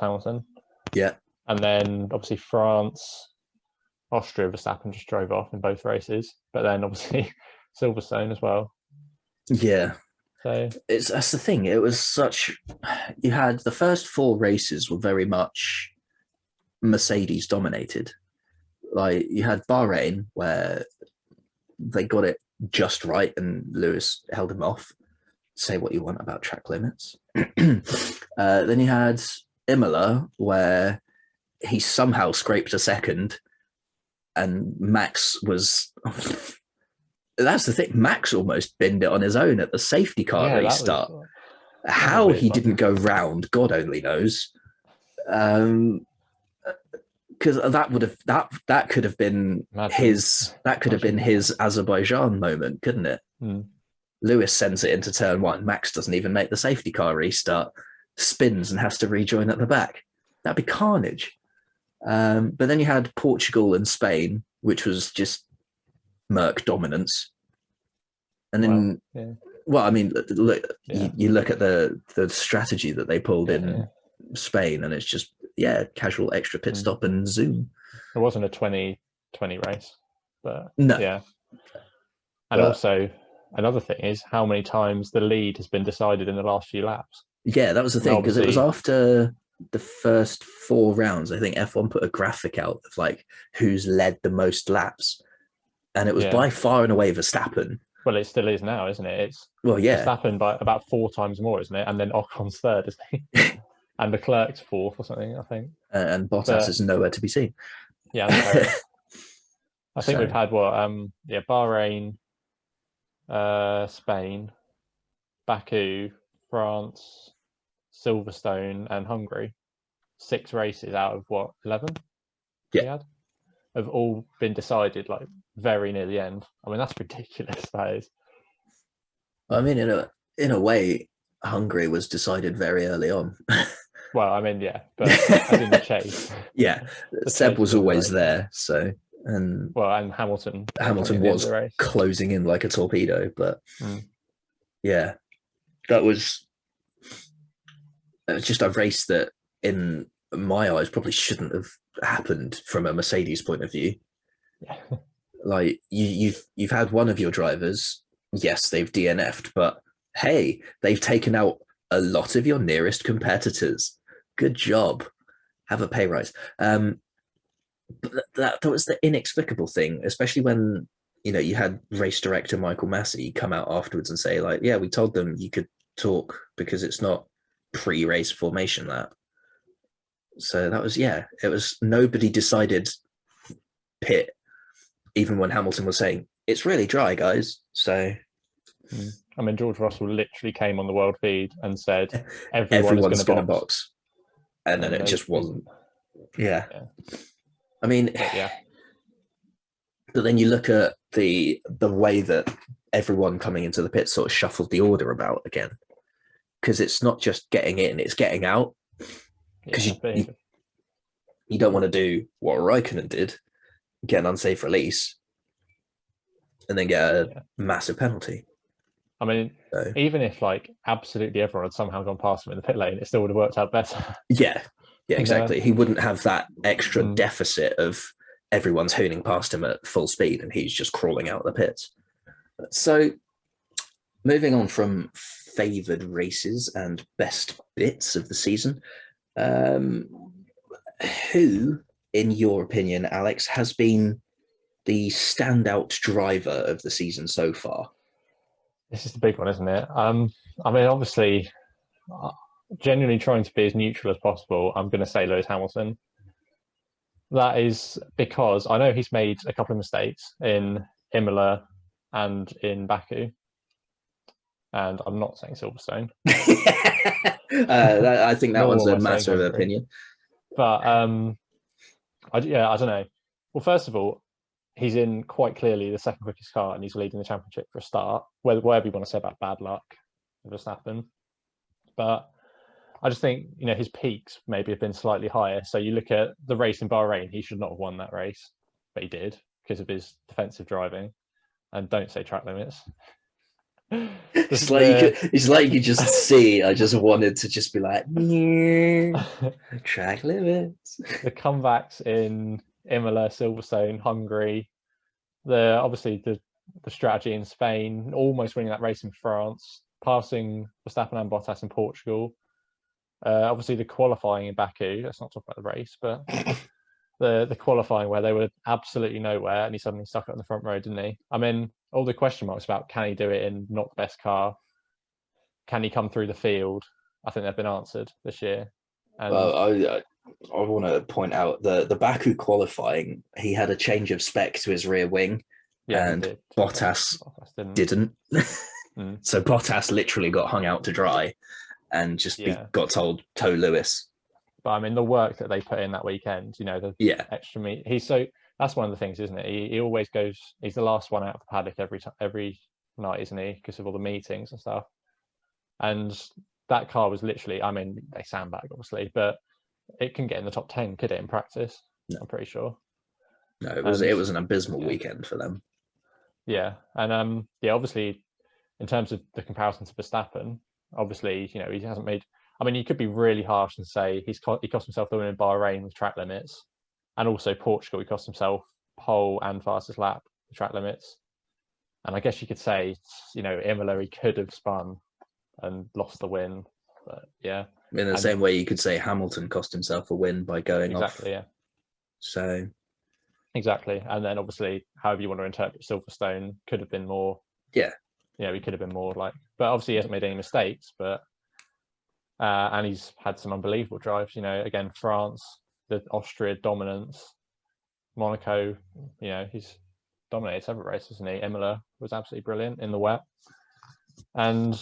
Hamilton. Yeah. And then obviously France, Austria, Verstappen just drove off in both races. But then obviously Silverstone as well. Yeah. So that's the thing. It was you had the first 4 races were very much Mercedes dominated. Like you had Bahrain where they got it just right and Lewis held him off. Say what you want about track limits. Then you had Imola where he somehow scraped a second and Max was... That's the thing. Max almost binned it on his own at the safety car restart. How he didn't go round, God only knows. Because that could have been his Azerbaijan moment, couldn't it? Lewis sends it into turn 1. Max doesn't even make the safety car restart, spins and has to rejoin at the back. That'd be carnage. But then you had Portugal and Spain, which was just Merc dominance. And then, I mean, look, you look at the strategy that they pulled in Spain, and it's just, casual extra pit stop and zoom. It wasn't a 2020 race, but no. Yeah. And also, another thing is how many times the lead has been decided in the last few laps. Yeah, that was the thing, because it was after the first 4 rounds. I think F1 put a graphic out of like who's led the most laps. And it was by far and away Verstappen. Well, it still is now, isn't it? It's Verstappen by about 4 times more, isn't it? And then Ocon's 3rd, isn't he? And Leclerc's 4th or something, I think. And Bottas is nowhere to be seen. Yeah, I think we've had Bahrain, Spain, Baku, France, Silverstone, and Hungary. 6 races out of 11? Yeah. We had? Have all been decided like very near the end. I mean, that's ridiculous. That is. I mean, in a way, Hungary was decided very early on. Well, I mean, but as in the chase. Seb was always there. So and Hamilton was closing in like a torpedo. But that was just a race that, in my eyes, probably shouldn't have happened from a Mercedes point of view. Like you've had one of your drivers yes, they've DNF'd, but hey, they've taken out a lot of your nearest competitors. Good job. Have a pay rise. But that was the inexplicable thing, especially when you had race director Michael Massey come out afterwards and say, like, yeah, we told them you could talk because it's not pre-race formation lap. So that was, it was, nobody decided pit, even when Hamilton was saying it's really dry, guys. So I mean, George Russell literally came on the world feed and said everyone's going to box. And then it just wasn't. Yeah. I mean, but then you look at the way that everyone coming into the pit sort of shuffled the order about again, because it's not just getting in, it's getting out. Because you don't want to do what Raikkonen did, get an unsafe release, and then get a massive penalty. I mean, even if like absolutely everyone had somehow gone past him in the pit lane, it still would have worked out better. Yeah, exactly. He wouldn't have that extra deficit of everyone's hooning past him at full speed and he's just crawling out of the pits. So moving on from favoured races and best bits of the season, who, in your opinion, Alex, has been the standout driver of the season so far? This is the big one, isn't it? I mean, obviously, genuinely trying to be as neutral as possible, I'm going to say Lewis Hamilton. That is because I know he's made a couple of mistakes in Imola and in Baku. And I'm not saying Silverstone. I think that one's a matter of opinion. But I don't know. Well, first of all, he's in quite clearly the second quickest car and he's leading the championship for a start, whatever you want to say about bad luck of Verstappen. But I just think, his peaks maybe have been slightly higher. So you look at the race in Bahrain, he should not have won that race, but he did because of his defensive driving. And don't say track limits. It's like you just see. I just wanted to just be like, track limits. The comebacks in Imola, Silverstone, Hungary, obviously the strategy in Spain, almost winning that race in France, passing Verstappen and Bottas in Portugal. Obviously the qualifying in Baku. Let's not talk about the race, but the qualifying where they were absolutely nowhere and he suddenly stuck it on the front row, didn't he? I mean, all the question marks about can he do it in not the best car? Can he come through the field? I think they've been answered this year. And I want to point out the Baku qualifying, he had a change of spec to his rear wing and Bottas didn't. So Bottas literally got hung out to dry and just got told tow Lewis. But I mean, the work that they put in that weekend, the extra meet. That's one of the things, isn't it? He always goes. He's the last one out of the paddock every night, isn't he? Because of all the meetings and stuff. And that car was literally. I mean, they sandbag obviously, but it can get in the top 10, could it, in practice? No. I'm pretty sure. No, it was an abysmal weekend for them. Yeah, and obviously, in terms of the comparison to Verstappen, obviously, he hasn't made. I mean, you could be really harsh and say he cost himself the win in Bahrain with track limits, and also Portugal, he cost himself pole and fastest lap with track limits. And I guess you could say, Imola, he could have spun and lost the win, but yeah. In the same way, you could say Hamilton cost himself a win by going off. Exactly, yeah. So. Exactly, and then obviously, however you want to interpret Silverstone, could have been more. Yeah. He could have been more like, but obviously he hasn't made any mistakes, but. And he's had some unbelievable drives, again, France, the Austria dominance, Monaco, he's dominated several races, isn't he? Imola was absolutely brilliant in the wet. And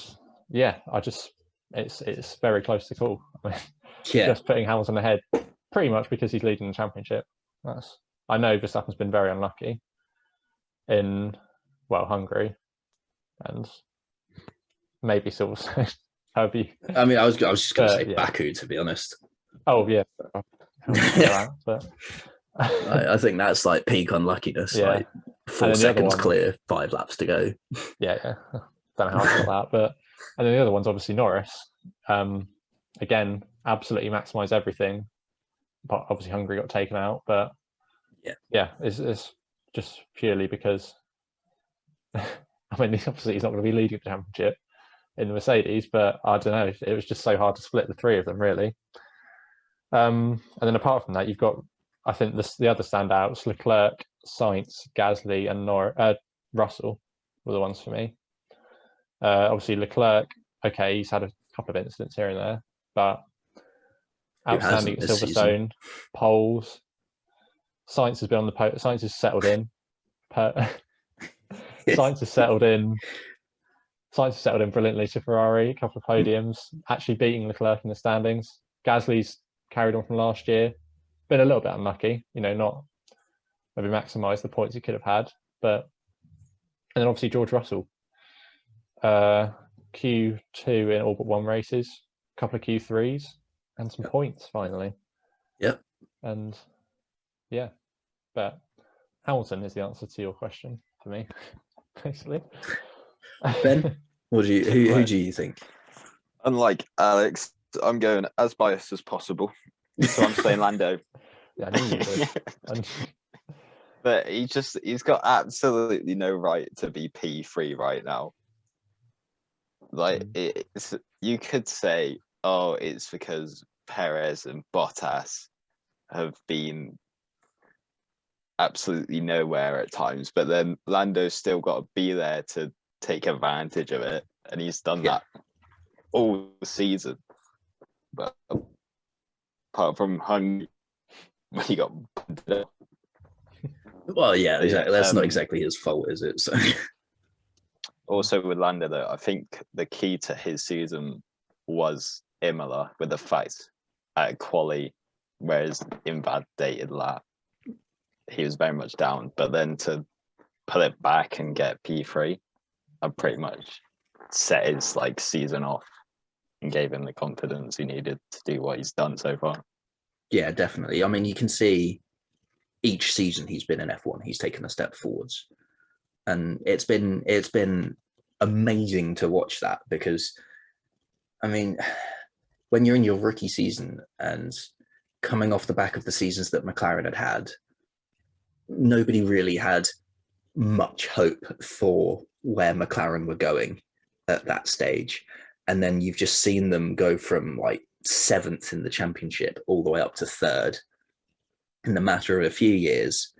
it's very close to call. I mean, just putting Hamilton ahead pretty much because he's leading the championship. I know Verstappen's been very unlucky in, Hungary and maybe Silverstone. I mean, I was just going to say Baku, to be honest. Oh yeah, but I think that's like peak unluckiness. Yeah. Like 4 seconds clear, 5 laps to go. Yeah. Don't know how I got that, but and then the other one's obviously Norris. Again, absolutely maximise everything. But obviously Hungary got taken out, but it's just purely because I mean, obviously he's not going to be leading the championship in the Mercedes, but I don't know. It was just so hard to split the three of them, really. And then apart from that, you've got, I think, the other standouts: Leclerc, Sainz, Gasly, and Russell were the ones for me. Obviously, Leclerc, okay, he's had a couple of incidents here and there, but outstanding at Silverstone, poles. Sainz has been on the Sainz has settled in. Sainz has settled in. Sainz has settled in brilliantly to Ferrari. A couple of podiums, actually beating Leclerc in the standings. Gasly's carried on from last year. Been a little bit unlucky, not maybe maximised the points he could have had. But and then obviously George Russell, Q2 in all but one races, a couple of Q3s, and some points finally. Yep. And yeah, but Hamilton is the answer to your question for me, basically. Ben, who do you think? Unlike Alex, I'm going as biased as possible, so I'm saying Lando. Yeah, I knew you would. But he's got absolutely no right to be P3 right now. Like, you could say, oh, it's because Perez and Bottas have been absolutely nowhere at times, but then Lando's still got to be there to take advantage of it, and he's done that all season. But apart from Hungary, when he got well, yeah, exactly. That's not exactly his fault, is it? So also with Lando, though, I think the key to his season was Imola, with the fact at quali, whereas invalidated lap, he was very much down. But then to pull it back and get P3, I pretty much set his season off and gave him the confidence he needed to do what he's done so far. Yeah, definitely. I mean, you can see each season he's been in F1, he's taken a step forwards, and it's been amazing to watch that, because I mean, when you're in your rookie season and coming off the back of the seasons that McLaren had, nobody really had much hope for where McLaren were going at that stage. And then you've just seen them go from 7th in the championship all the way up to 3rd in the matter of a few years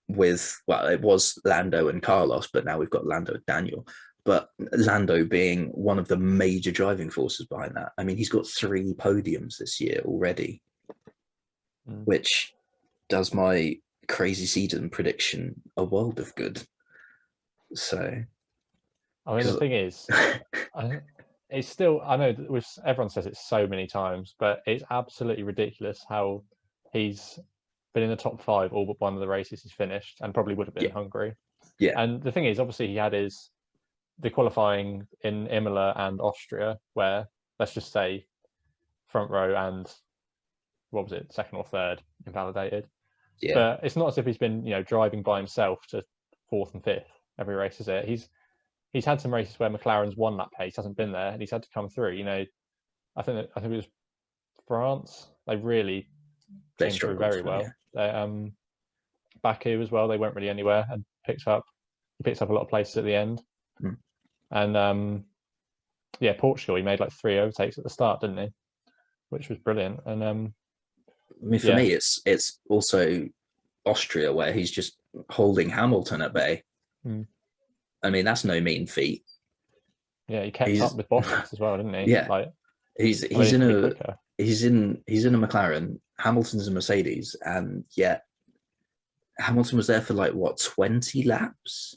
with, it was Lando and Carlos, but now we've got Lando and Daniel. But Lando being one of the major driving forces behind that. I mean, he's got 3 podiums this year already, which does my crazy season prediction a world of good. So, I mean, the thing is, it's still, I know everyone says it so many times, but it's absolutely ridiculous how he's been in the top 5 all but one of the races he's finished, and probably would have been in Hungary. Yeah. And the thing is, obviously, he had the qualifying in Imola and Austria, where, let's just say, front row and, what was it, 2nd or 3rd invalidated. Yeah. But it's not as if he's been, driving by himself to 4th and 5th every race, is it? He's had some races where McLaren's won that pace, hasn't been there, and he's had to come through. I think it was France. They really came through very well. Yeah. Baku as well. They weren't really anywhere, and picked up a lot of places at the end. And Portugal, he made 3 overtakes at the start, didn't he? Which was brilliant. And I mean, for me, it's also Austria, where he's just holding Hamilton at bay. I mean, that's no mean feat. Yeah, he kept up with Bottas as well, didn't he? Yeah, he's in a McLaren. Hamilton's a Mercedes, and yet Hamilton was there for 20 laps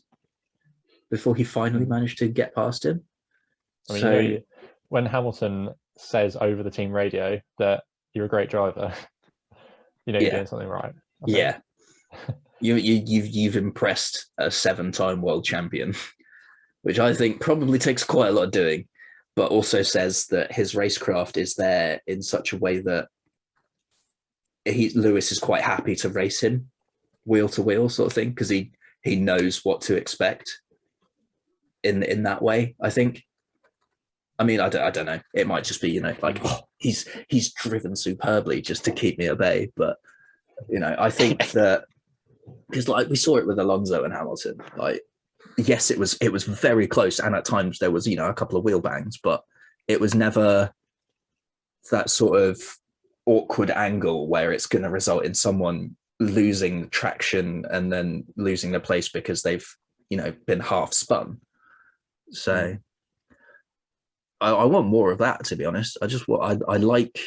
before he finally managed to get past him. I mean, when Hamilton says over the team radio that you're a great driver, you're doing something right. Yeah. You've impressed a 7-time world champion, which I think probably takes quite a lot of doing, but also says that his racecraft is there in such a way that Lewis is quite happy to race him wheel to wheel, sort of thing, because he knows what to expect in that way. I think. I mean, I don't know. It might just be he's driven superbly just to keep me at bay, but I think that. Because we saw it with Alonso and Hamilton. yes, it was very close, and at times there was, a couple of wheel bangs, but it was never that sort of awkward angle where it's going to result in someone losing traction and then losing their place because they've, been half spun. So I want more of that, to be honest. I like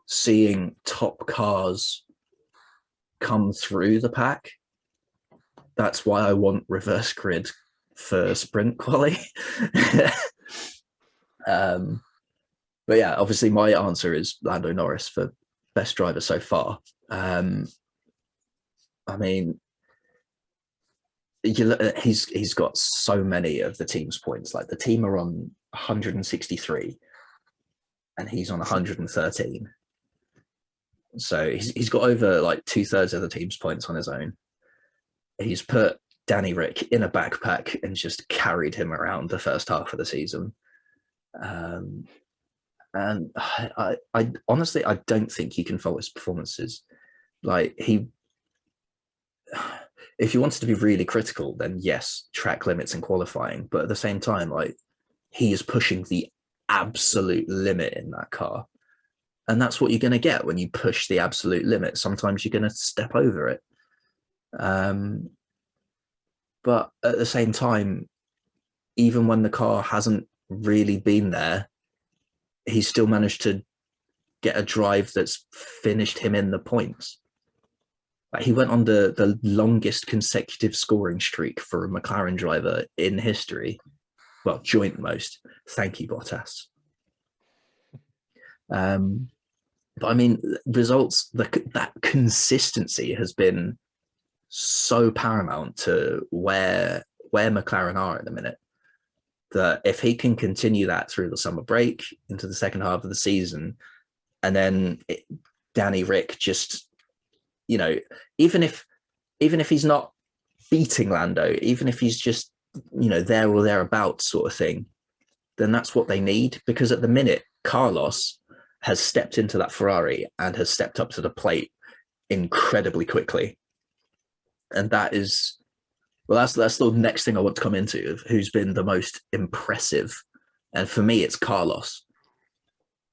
seeing top cars come through the pack. That's why I want reverse grid for sprint quali. But yeah, obviously my answer is Lando Norris for best driver so far. I mean, he's got so many of the team's points. Like the team are on 163 and he's on 113. So he's got over like 2/3 of the team's points on his own. He's put Danny Rick in a backpack and just carried him around the first half of the season. And I honestly, I don't think you can fault his performances. Like if you wanted to be really critical, then yes, track limits and qualifying. But at the same time, like he is pushing the absolute limit in that car. And that's what you're going to get when you push the absolute limit. Sometimes you're going to step over it. But at the same time, even when the car hasn't really been there, he's still managed to get a drive that's finished him in the points. Like he went on the longest consecutive scoring streak for a McLaren driver in history. Well, joint most. Thank you, Bottas. But I mean, results, that consistency has been so paramount to where McLaren are at the minute, that if he can continue that through the summer break into the second half of the season, and then Danny Rick just, even if he's not beating Lando, even if he's just, there or thereabouts sort of thing, then that's what they need. Because at the minute, Carlos has stepped into that Ferrari and has stepped up to the plate incredibly quickly. And that is, well, that's the next thing I want to come into, of who's been the most impressive. And for me, it's Carlos,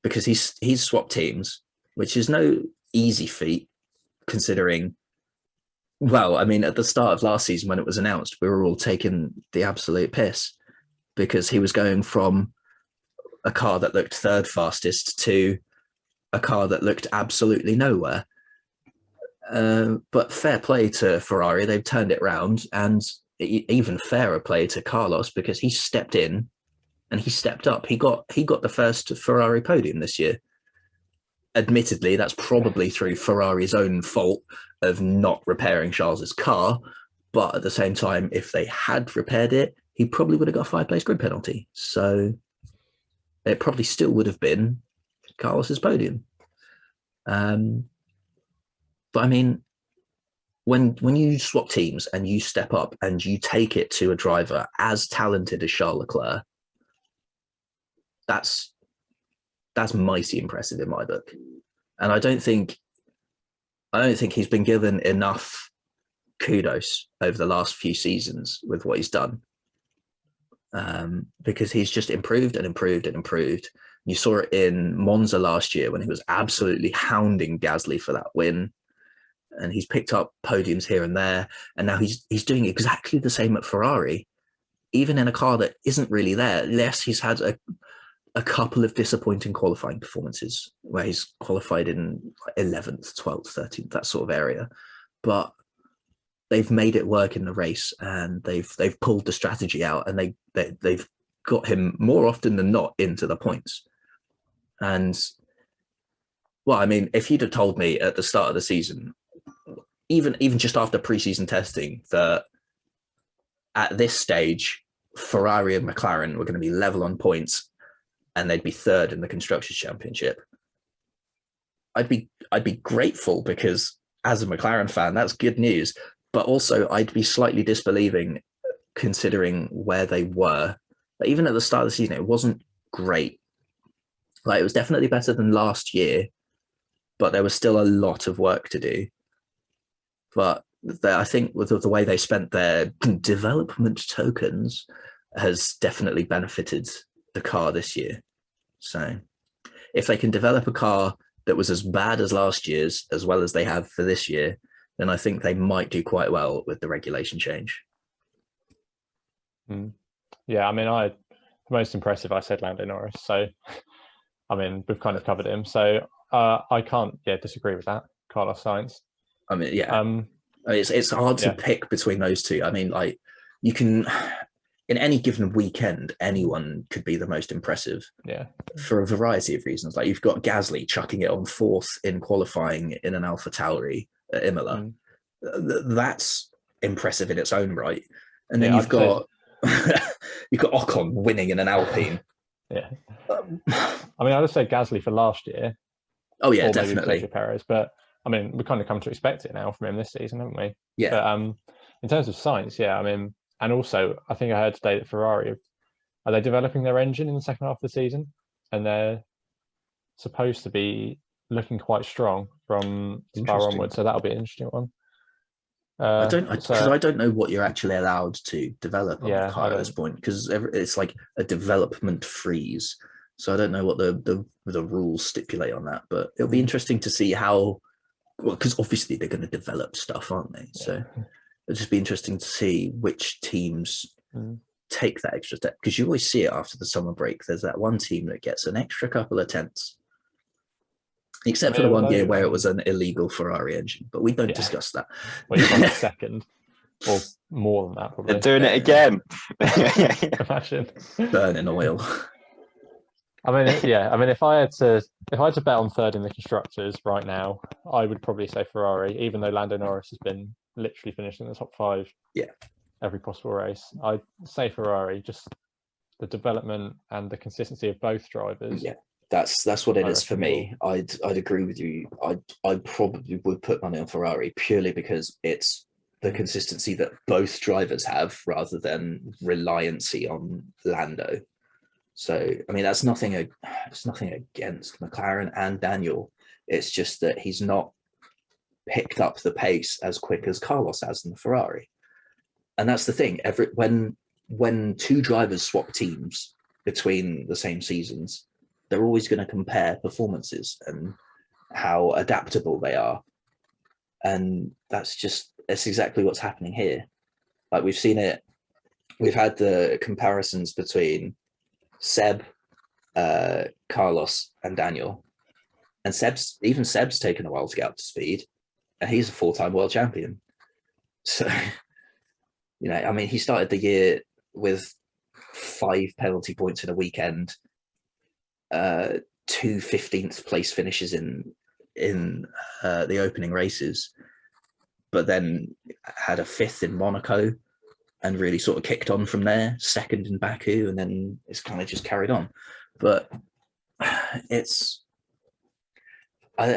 because he's swapped teams, which is no easy feat, considering, well, I mean, at the start of last season when it was announced, we were all taking the absolute piss because he was going from a car that looked third fastest to a car that looked absolutely nowhere. But fair play to Ferrari, they've turned it around, and even fairer play to Carlos, because he stepped in and he stepped up. He got the first Ferrari podium this year. Admittedly, that's probably through Ferrari's own fault of not repairing Charles's car. But at the same time, if they had repaired it, he probably would have got a 5-place grid penalty. So it probably still would have been Carlos's podium. But I mean, when you swap teams and you step up and you take it to a driver as talented as Charles Leclerc, that's mighty impressive in my book. And I don't think he's been given enough kudos over the last few seasons with what he's done, because he's just improved and improved and improved. You saw it in Monza last year when he was absolutely hounding Gasly for that win, and he's picked up podiums here and there, and now he's doing exactly the same at Ferrari, even in a car that isn't really there. Yes, he's had a couple of disappointing qualifying performances where he's qualified in 11th, 12th, 13th, that sort of area, but they've made it work in the race, and they've pulled the strategy out, and they've got him more often than not into the points. And well, I mean, if you'd have told me at the start of the season, even just after preseason testing, that at this stage Ferrari and McLaren were going to be level on points and they'd be third in the Constructors' Championship, I'd be grateful, because as a McLaren fan, that's good news. But also, I'd be slightly disbelieving, considering where they were. But even at the start of the season, it wasn't great. Like, it was definitely better than last year, but there was still a lot of work to do. But I think with the way they spent their development tokens has definitely benefited the car this year. So if they can develop a car that was as bad as last year's, as well as they have for this year, then I think they might do quite well with the regulation change. Yeah, I mean, the most impressive, I said Lando Norris. So, I mean, we've kind of covered him. So I can't, disagree with that. Carlos Sainz. I mean, it's hard to pick between those two. I mean, like you can, in any given weekend, anyone could be the most impressive. Yeah. For a variety of reasons. Like you've got Gasly chucking it on fourth in qualifying in an Alpha Tauri at Imola. That's impressive in its own right. And then you've got Ocon winning in an Alpine. Yeah. I mean, I'd just say Gasly for last year. Oh yeah, definitely. Maybe Perez, but I mean, we kind of come to expect it now from him this season, haven't we? Yeah. But in terms of Sainz, I mean, and also I think I heard today that Ferrari are they developing their engine in the second half of the season, and they're supposed to be looking quite strong from Spa onwards. So that'll be an interesting one. I don't know what you're actually allowed to develop on the car at this point, because it's like a development freeze. So I don't know what the rules stipulate on that, but it'll be interesting to see how. Well, because obviously they're going to develop stuff, aren't they? So it'll just be interesting to see which teams take that extra step, because you always see it after the summer break. There's that one team that gets an extra couple of tenths, except for the one year where it was an illegal Ferrari engine, but we don't discuss that. Well, you're like second or more than that, probably. They're doing it again. Imagine burning oil. I mean, if I had to bet on third in the constructors right now, I would probably say Ferrari, even though Lando Norris has been literally finished in the top 5. Every possible race. I'd say Ferrari, just the development and the consistency of both drivers. Yeah, that's what it is for me. I'd agree with you. I probably would put money on Ferrari purely because it's the consistency that both drivers have rather than reliancy on Lando. So I mean, it's nothing against McLaren and Daniel. It's just that he's not picked up the pace as quick as Carlos has in the Ferrari. And that's the thing. When two drivers swap teams between the same seasons, they're always going to compare performances and how adaptable they are. And that's exactly what's happening here. Like we've seen it. We've had the comparisons between Seb, Carlos, and Daniel. And Seb's taken a while to get up to speed. And he's a 4-time world champion. So, I mean, he started the year with 5 penalty points in a weekend, 2 15th place finishes in the opening races, but then had a 5th in Monaco and really sort of kicked on from there, 2nd in Baku, and then it's kind of just carried on. But I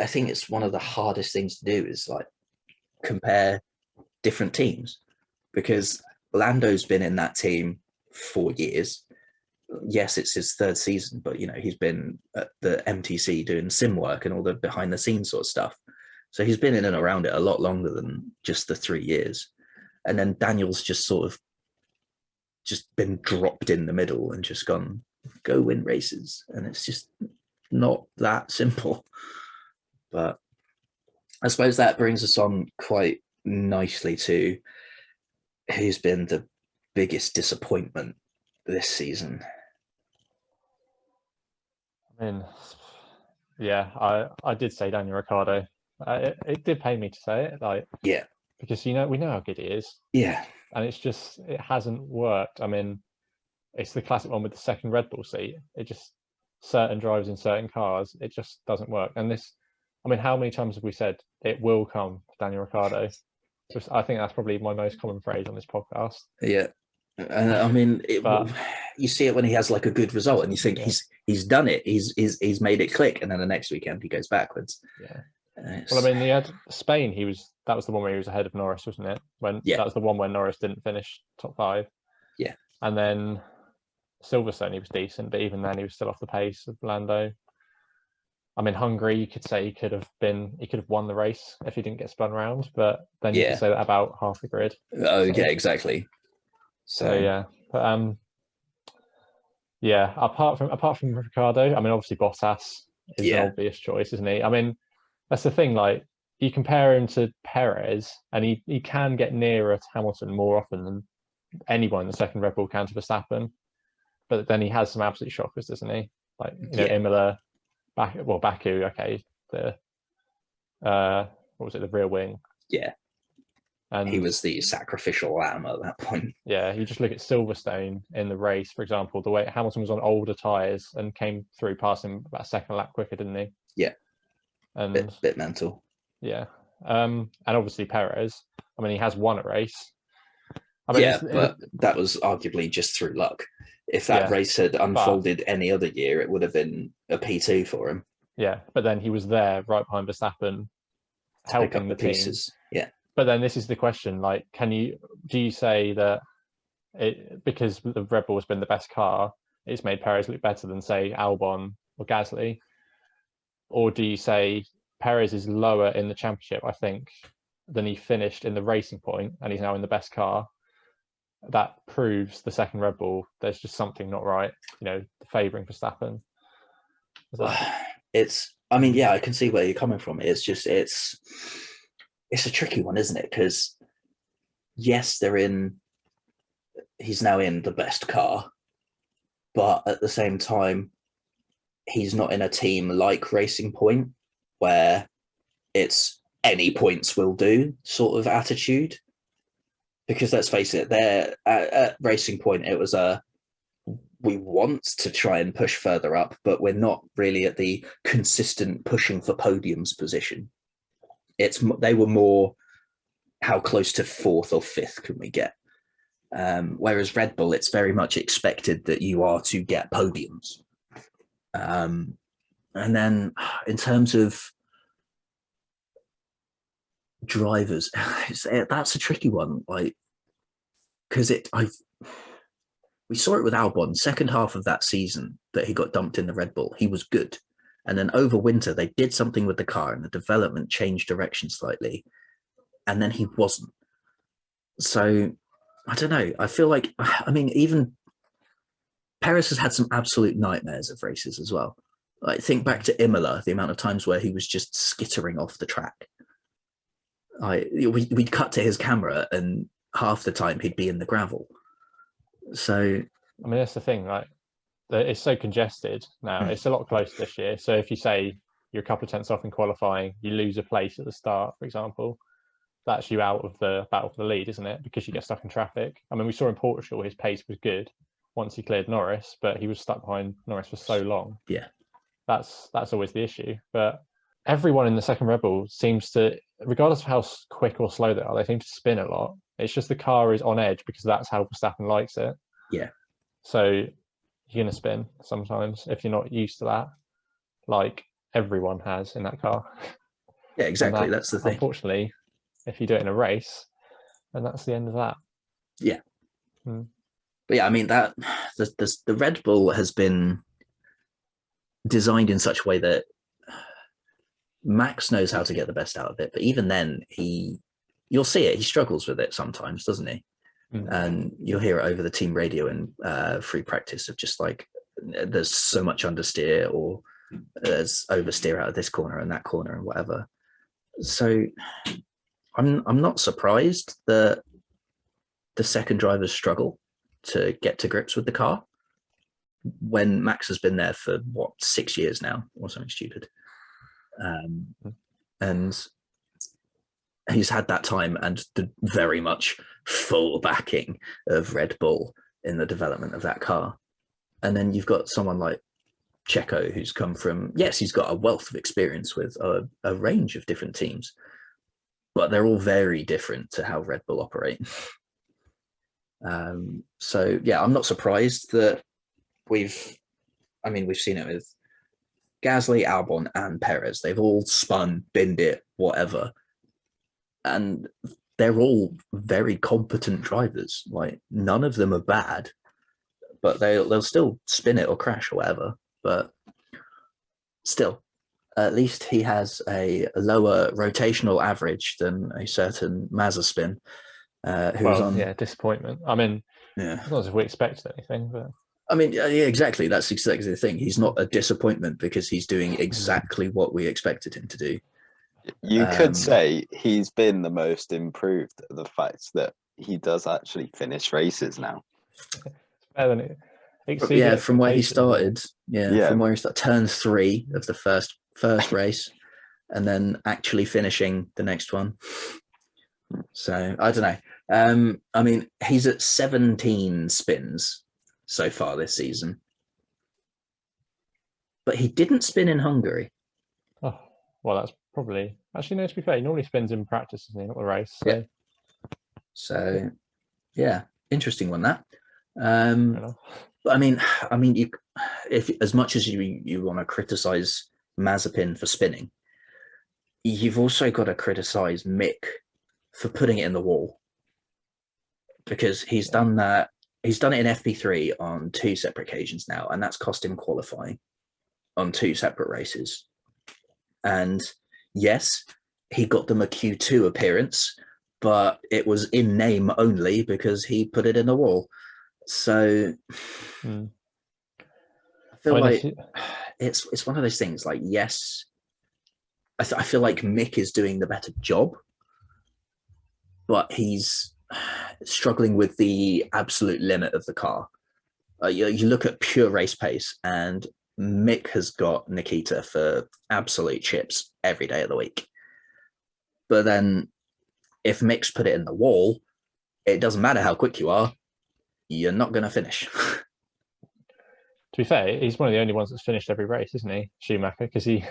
think it's one of the hardest things to do is like compare different teams, because Lando's been in that team for years. Yes, it's his 3rd season, but he's been at the MTC doing sim work and all the behind the scenes sort of stuff. So he's been in and around it a lot longer than just the 3 years. And then Daniel's just sort of just been dropped in the middle and just gone, go win races. And it's just not that simple. But I suppose that brings us on quite nicely to who's been the biggest disappointment this season. I mean, I did say Daniel Ricciardo. It did pain me to say it, because we know how good he is. Yeah, and it hasn't worked. I mean, it's the classic one with the second Red Bull seat. It just certain drivers in certain cars, it just doesn't work. And how many times have we said it will come to Daniel Ricciardo? I think that's probably my most common phrase on this podcast. Yeah. I mean, you see it when he has like a good result, and you think he's done it. He's made it click, and then the next weekend he goes backwards. Yeah. Well, I mean, he had Spain. That was the one where he was ahead of Norris, wasn't it? That was the one where Norris didn't finish top 5. Yeah. And then Silverstone, he was decent, but even then he was still off the pace of Lando. I mean, Hungary, you could say he could have won the race if he didn't get spun around, but then you could say that about half the grid. Oh, yeah, exactly. So yeah, but yeah. Apart from Ricardo, I mean, obviously Bottas is an obvious choice, isn't he? I mean, that's the thing. Like, you compare him to Perez, and he can get nearer to Hamilton more often than anyone in the second Red Bull can to Verstappen. But then he has some absolute shockers, doesn't he? Like, Imola, Baku. Okay, the what was it? The rear wing. Yeah. And he was the sacrificial lamb at that point. Yeah, you just look at Silverstone in the race, for example, the way Hamilton was on older tyres and came through past him about a second lap quicker, didn't he? Yeah. And bit mental. Yeah. And obviously Perez, I mean, he has won a race. I mean, but that was arguably just through luck. If that race had unfolded any other year, it would have been a P2 for him. Yeah, but then he was there right behind Verstappen, helping the pieces. Yeah. But then this is the question: like, do you say that because the Red Bull has been the best car, it's made Perez look better than, say, Albon or Gasly, or do you say Perez is lower in the championship, I think, than he finished in the Racing Point, and he's now in the best car? That proves the second Red Bull, there's just something not right, favouring Verstappen. I mean, yeah, I can see where you're coming from. It's just, it's a tricky one, isn't it? Because yes, he's now in the best car, but at the same time, he's not in a team like Racing Point where it's any points will do sort of attitude. Because let's face it, there at Racing Point, it was we want to try and push further up, but we're not really at the consistent pushing for podiums position. They were more, how close to fourth or fifth can we get? Whereas Red Bull, it's very much expected that you are to get podiums. And then in terms of drivers, that's a tricky one, like, because we saw it with Albon. Second half of that season that he got dumped in the Red Bull, he was good, and then over winter they did something with the car and the development changed direction slightly, and then he wasn't. So I don't know, I feel like, I mean, even Perez has had some absolute nightmares of races as well. Like, think back to Imola, the amount of times where he was just skittering off the track. We'd cut to his camera and half the time he'd be in the gravel. So I mean, that's the thing, right? It's so congested now. It's a lot closer this year. So if you say you're a couple of tenths off in qualifying, you lose a place at the start, for example, that's you out of the battle for the lead, isn't it? Because you get stuck in traffic. I mean, we saw in Portugal his pace was good once he cleared Norris, but he was stuck behind Norris for so long. Yeah, that's always the issue. But everyone in the second Red Bull seems to, regardless of how quick or slow they are, they seem to spin a lot. It's just the car is on edge because that's how Verstappen likes it. Yeah. So you're going to spin sometimes if you're not used to that, like everyone has in that car. Yeah, exactly. That's the thing. Unfortunately, if you do it in a race, then that's the end of that. Yeah. But yeah, I mean, that the Red Bull has been designed in such a way that Max knows how to get the best out of it, but even then, you'll see it. He struggles with it sometimes, doesn't he? And you'll hear it over the team radio and free practice of just like, there's so much understeer, or there's oversteer out of this corner and that corner and whatever. So I'm not surprised that the second drivers struggle to get to grips with the car when Max has been there for 6 years now or something stupid. And he's had that time and the very much full backing of Red Bull in the development of that car. And then you've got someone like Checo, who's come from, yes, he's got a wealth of experience with a range of different teams, but they're all very different to how Red Bull operate. So yeah, I'm not surprised that we've seen it with Gasly, Albon, and Perez. They've all spun, binned it, whatever. And they're all very competent drivers. Like, none of them are bad, but they'll still spin it or crash or whatever. But still, At least he has a lower rotational average than a certain Mazepin, who was on. Yeah, disappointment. I mean, Yeah, it's not as if we expected anything, but I mean, yeah, exactly. That's exactly the thing. He's not a disappointment because he's doing exactly what we expected him to do. You could say he's been the most improved. The fact that he does actually finish races now. It's better than it. From where he started. Yeah, from where he started, turn 3 of the first race, and then actually finishing the next one. So I don't know. I mean, he's at 17 spins so far this season, but he didn't spin in Hungary. Oh, well, that's probably actually no. To be fair, he normally spins in practice, doesn't he? Not the race. So. Yeah. So, yeah, interesting one that. But I mean, if as much as you want to criticize Mazepin for spinning, you've also got to criticize Mick for putting it in the wall, because he's done that. He's done it in FP3 on 2 separate occasions now, and that's cost him qualifying on 2 separate races. And yes, he got them a Q2 appearance, but it was in name only because he put it in the wall. So I feel like it's one of those things. Like, yes, I feel like Mick is doing the better job, but he's struggling with the absolute limit of the car. You look at pure race pace, and Mick has got Nikita for absolute chips every day of the week. But then if Mick's put it in the wall, it doesn't matter how quick you are, you're not going to finish. To be fair, he's one of the only ones that's finished every race, isn't he, Schumacher? Because he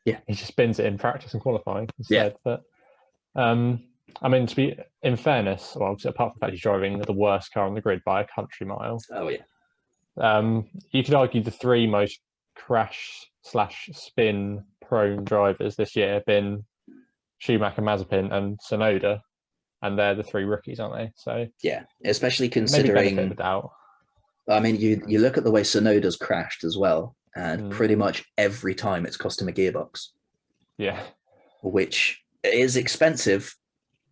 just spins it in practice and qualifying instead. Yeah. But I mean, to be in fairness, well, apart from the fact he's driving the worst car on the grid by a country mile. Oh yeah. You could argue the 3 most crash/spin prone drivers this year have been Schumacher, Mazepin, and Tsunoda, and they're the 3 rookies, aren't they? So yeah, especially considering maybe benefit of the doubt. I mean, you look at the way Tsunoda's crashed as well, and pretty much every time it's cost him a gearbox. Yeah, which is expensive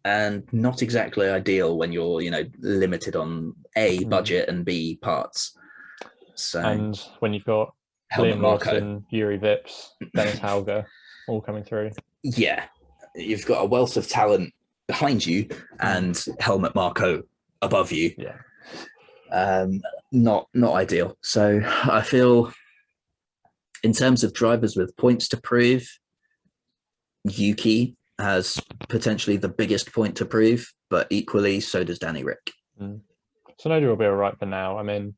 and not exactly ideal when you're limited on A, budget, and B, parts. So, and when you've got Liam Lawson, Yuri Vips, Dennis Hauger all coming through. Yeah, you've got a wealth of talent behind you and Helmut Marko above you. Yeah, not ideal. So I feel, in terms of drivers with points to prove, Yuki has potentially the biggest point to prove, but equally so does Danny Rick. Tsunoda will be all right for now. I mean,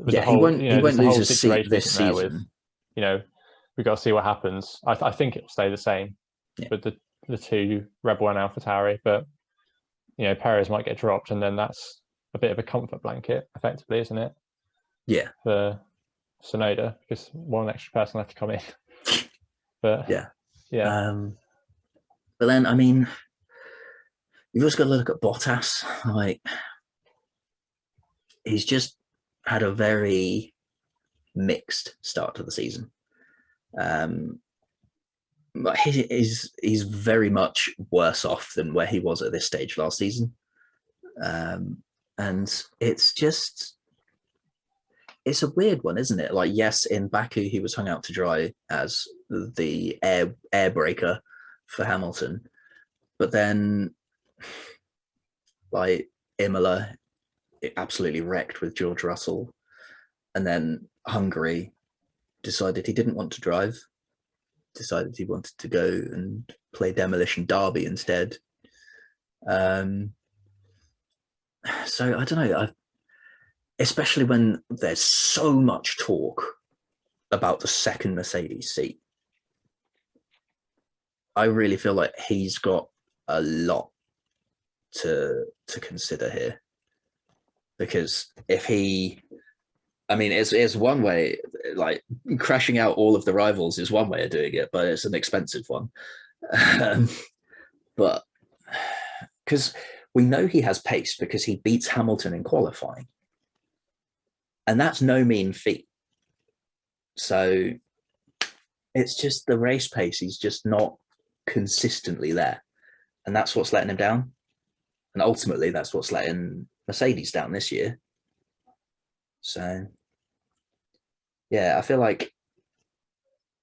he won't lose his seat this season. We've got to see what happens. I think it will stay the same with the 2 Red Bull and AlphaTauri, but Perez might get dropped, and then that's a bit of a comfort blanket, effectively, isn't it? Yeah. For Tsunoda, because one extra person will have to come in. But yeah. But then, I mean, you've also got to look at Bottas. Like, he's just had a very mixed start to the season. But he's very much worse off than where he was at this stage last season. And it's a weird one, isn't it? Like, yes, in Baku, he was hung out to dry as the air breaker for Hamilton. But then, like, Imola, it absolutely wrecked with George Russell. And then Hungary decided he didn't want to drive, decided he wanted to go and play Demolition Derby instead. So I don't know, especially when there's so much talk about the second Mercedes seat. I really feel like he's got a lot to consider here, because if he, I mean, it's one way, like crashing out all of the rivals is one way of doing it, but it's an expensive one. But because we know he has pace because he beats Hamilton in qualifying, and that's no mean feat. So It's just the race pace. He's just not consistently there. And that's what's letting him down. And ultimately, that's what's letting Mercedes down this year. So, yeah, I feel like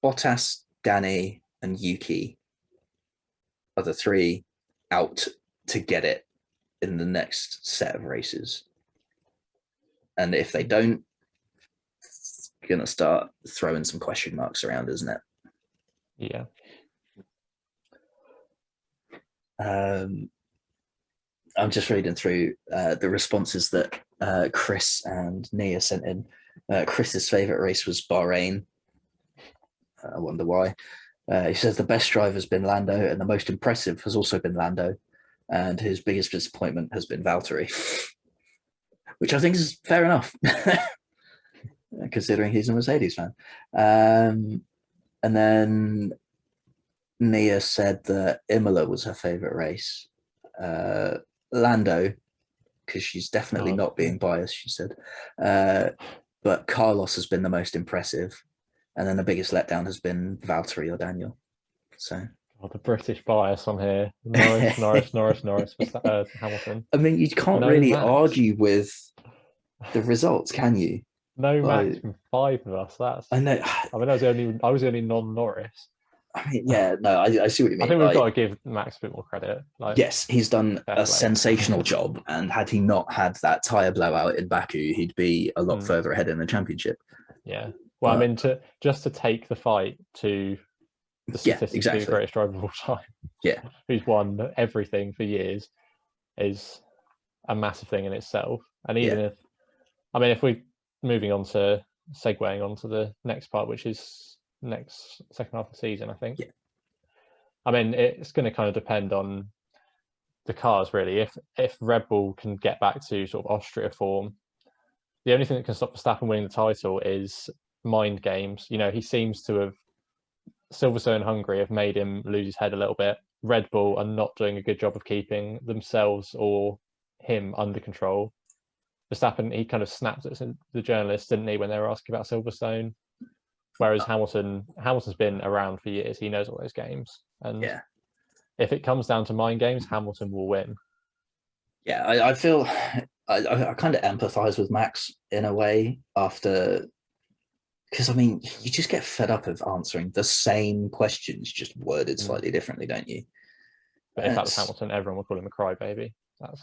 Bottas, Danny, and Yuki are the three out to get it in the next set of races. And if they don't, it's going to start throwing some question marks around, isn't it? Yeah. I'm just reading through the responses that Chris and Nia sent in. Chris's favourite race was Bahrain. I wonder why. He says the best driver has been Lando, and the most impressive has also been Lando, and his biggest disappointment has been Valtteri, which I think is fair enough, considering he's a Mercedes fan. And then Nia said that Imola was her favourite race. Lando, because she's definitely not being biased, she said. But Carlos has been the most impressive. And then the biggest letdown has been Valtteri or Daniel. So the British bias on here. Norris, Hamilton. I mean, you can't really argue with the results, can you? No Max from 5 of us. That's I know. I mean, I was the only non-Norris. I mean, yeah, no, I see what you mean. I think we've got to give Max a bit more credit. Yes, he's done a sensational job, and had he not had that tyre blowout in Baku, he'd be a lot further ahead in the championship. Yeah. Well, I mean, to take the fight to the statistically greatest driver of all time, who's won everything for years, is a massive thing in itself. And even if we're moving on to segueing onto the next part, which is next second half of the season, I think. Yeah. I mean, it's going to kind of depend on the cars, really. If Red Bull can get back to sort of Austria form, the only thing that can stop Verstappen winning the title is mind games. You know, he seems to have Silverstone and Hungary have made him lose his head a little bit. Red Bull are not doing a good job of keeping themselves or him under control. Verstappen, he kind of snapped at the journalists, didn't he, when they were asking about Silverstone? Whereas Hamilton's been around for years. He knows all those games. And if it comes down to mind games, Hamilton will win. Yeah, I feel I kind of empathize with Max in a way after, because I mean, you just get fed up of answering the same questions, just worded slightly differently, don't you? But if that was Hamilton, everyone would call him a crybaby. That's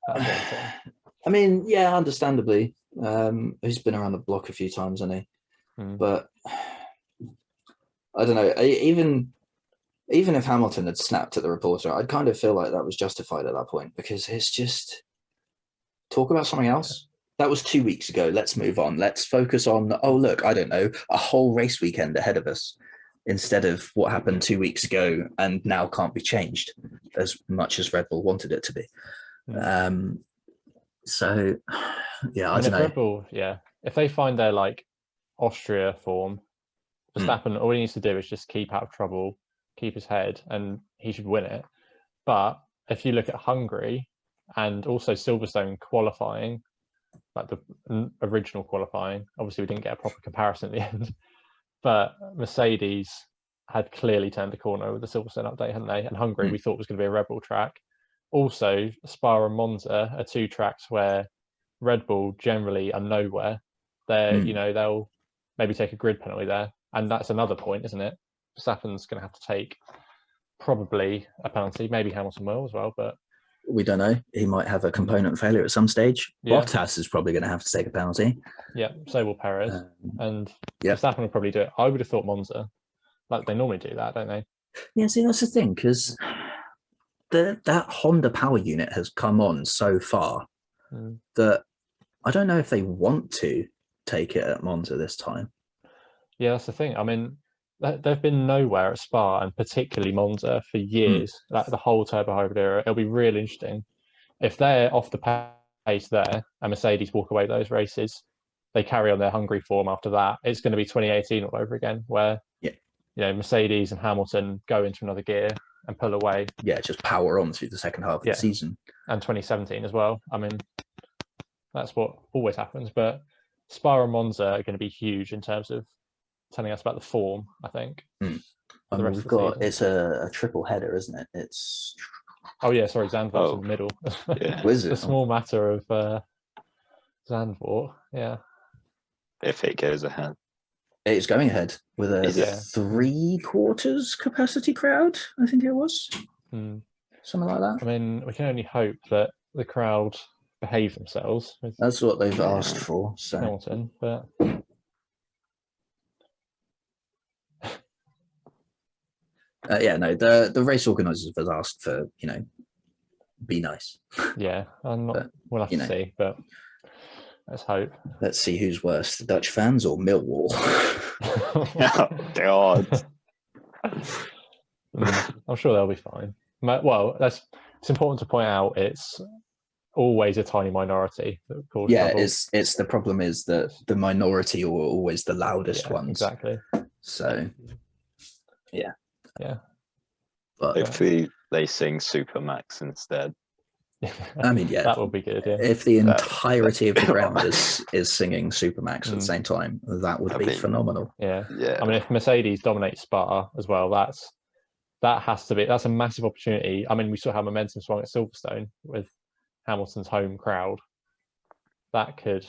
one thing. I mean, yeah, understandably. He's been around the block a few times, hasn't he? But I don't know. Even if Hamilton had snapped at the reporter, I'd kind of feel like that was justified at that point, because it's just talk about something else. That was 2 weeks ago. Let's move on. Let's focus on, oh, look, I don't know, a whole race weekend ahead of us, instead of what happened 2 weeks ago and now can't be changed as much as Red Bull wanted it to be. So, yeah, I don't know. Red Bull, if they find their like Austria form, Verstappen, all he needs to do is just keep out of trouble, keep his head, and he should win it. But if you look at Hungary and also Silverstone qualifying, like the original qualifying, obviously we didn't get a proper comparison at the end, but Mercedes had clearly turned the corner with the Silverstone update, hadn't they? And Hungary we thought was going to be a Red Bull track. Also, Spa and Monza are two tracks where Red Bull generally are nowhere. They'll maybe take a grid penalty there, and that's another point, isn't it? Verstappen's going to have to take probably a penalty. Maybe Hamilton will as well, but we don't know. He might have a component failure at some stage. Bottas is probably going to have to take a penalty. Yeah, so will Perez, and Verstappen will probably do it. I would have thought Monza, like they normally do that, don't they? Yeah, see, that's the thing, because that Honda power unit has come on so far that I don't know if they want to take it at Monza this time. Yeah, that's the thing. I mean, they've been nowhere at Spa and particularly Monza for years, like the whole turbo hybrid era. It'll be really interesting if they're off the pace there and Mercedes walk away those races. They carry on their Hungary form after that. It's going to be 2018 all over again, where Mercedes and Hamilton go into another gear and pull away. Yeah, just power on through the second half of the season. And 2017 as well. I mean, that's what always happens. But Spa and Monza are going to be huge in terms of telling us about the form, I think. I mean, we've got, it's a triple header, isn't it? It's... Oh, yeah, sorry, Zandvoort's in the middle. Yeah. Is it? A small matter of Zandvoort, yeah. If it goes ahead. It's going ahead with a 3/4 capacity crowd, I think it was. Something like that. I mean, we can only hope that the crowd behave themselves. That's what they've asked for. So Hamilton, but the race organisers have asked for, be nice. Yeah, I'm not. We'll have to see, but let's hope. Let's see who's worse, the Dutch fans or Millwall. Oh, God. I'm sure they'll be fine. Well, it's important to point out it's always a tiny minority that cause trouble. It's the problem is that the minority are always the loudest ones. Exactly. So yeah. But hopefully they sing Supermax instead. I mean, that would be good. Yeah. If the entirety of the ground is singing Supermax at the same time, that would be phenomenal. Yeah. I mean, if Mercedes dominates Spa as well, that's a massive opportunity. I mean, we saw how momentum swung at Silverstone with Hamilton's home crowd. That could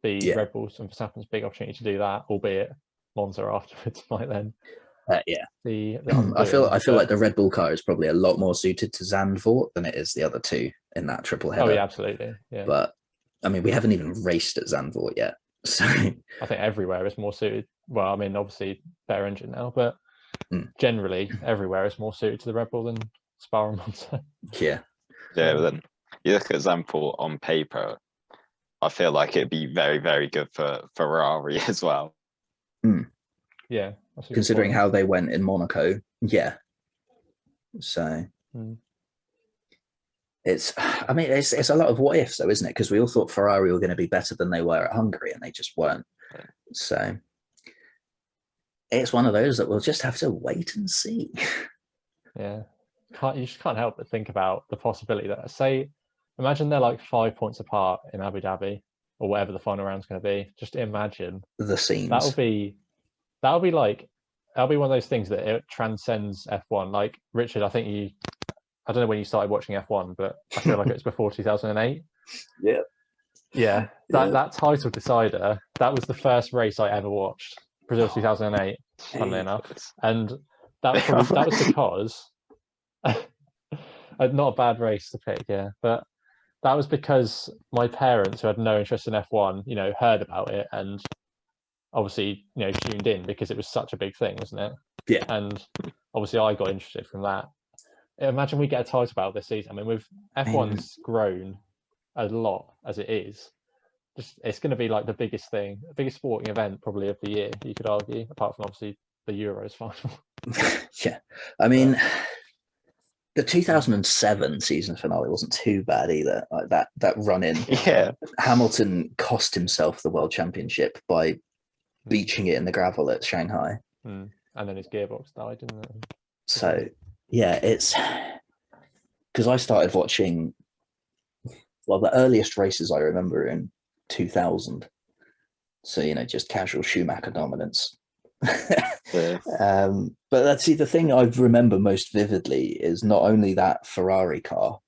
be Red Bull's and Verstappen's big opportunity to do that, albeit Monza afterwards might then. I feel like the Red Bull car is probably a lot more suited to Zandvoort than it is the other two in that triple header. Oh yeah, absolutely. Yeah. But I mean, we haven't even raced at Zandvoort yet, so I think everywhere is more suited. Well, I mean, obviously better engine now, but generally everywhere is more suited to the Red Bull than Spa and Monza. Yeah, but then you look at Zandvoort on paper. I feel like it'd be very, very good for Ferrari as well. Yeah. Considering how they went in Monaco, so it's a lot of what ifs though, isn't it? Because we all thought Ferrari were going to be better than they were at Hungary and they just weren't. So it's one of those that we'll just have to wait and see. You just can't help but think about the possibility that, imagine they're like 5 points apart in Abu Dhabi or whatever the final round's going to be. Just imagine the scenes. That'll be one of those things that it transcends F1. Like Richard, I don't know when you started watching F1, but I feel like it was before 2008. Yeah. That title decider, that was the first race I ever watched. Brazil 2008, funnily enough. And that was because not a bad race to pick, but that was because my parents, who had no interest in F1, heard about it and obviously, tuned in because it was such a big thing, wasn't it? Yeah. And obviously I got interested from that. Imagine we get a title battle this season. I mean, with F1's grown a lot as it is, it's going to be like the biggest sporting event probably of the year, you could argue, apart from obviously the Euros final. Yeah. I mean, the 2007 season finale wasn't too bad either. Like that run in. Yeah. Hamilton cost himself the world championship by beaching it in the gravel at Shanghai. And then his gearbox died, didn't it? So, it's because I started watching, the earliest races I remember in 2000. So, just casual Schumacher dominance. But the thing I remember most vividly is not only that Ferrari car,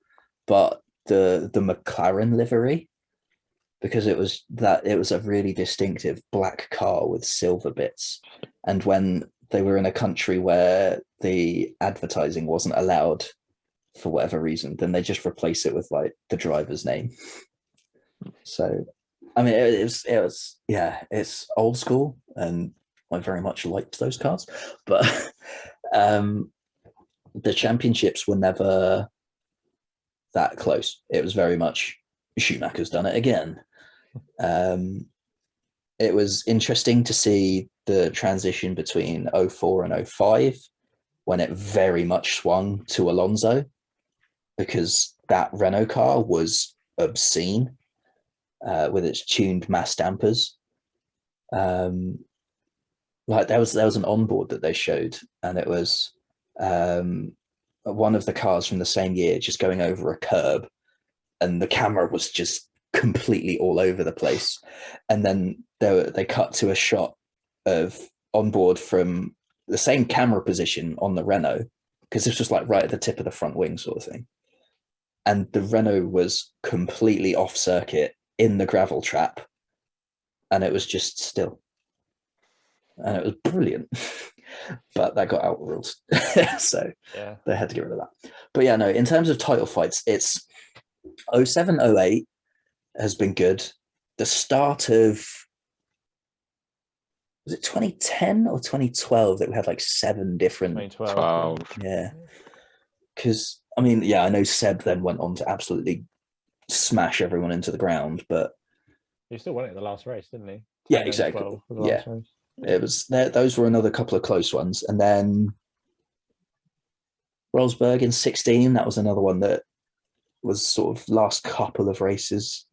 but the McLaren livery, because it was a really distinctive black car with silver bits. And when they were in a country where the advertising wasn't allowed for whatever reason, then they just replace it with like the driver's name. So, I mean, it's old school, and I very much liked those cars, but the championships were never that close. It was very much Schumacher's done it again. It was interesting to see the transition between 04 and 05 when it very much swung to Alonso, because that Renault car was obscene with its tuned mass dampers. Like there was an onboard that they showed, and it was one of the cars from the same year just going over a curb, and the camera was just completely all over the place. And then they cut to a shot of on board from the same camera position on the Renault, because this was like right at the tip of the front wing sort of thing. And the Renault was completely off circuit in the gravel trap, and it was just still. And it was brilliant. But that got outruled. So they had to get rid of that. But yeah, no, in terms of title fights, it's 07, 08 has been good. The start of, was it 2010 or 2012 that we had like 7 different 2012. Yeah. Because I mean, yeah, I know Seb then went on to absolutely smash everyone into the ground, but he still won it in the last race, didn't he? Yeah, exactly. Yeah. It was those were another couple of close ones. And then Rosberg in 16, that was another one that was sort of last couple of races.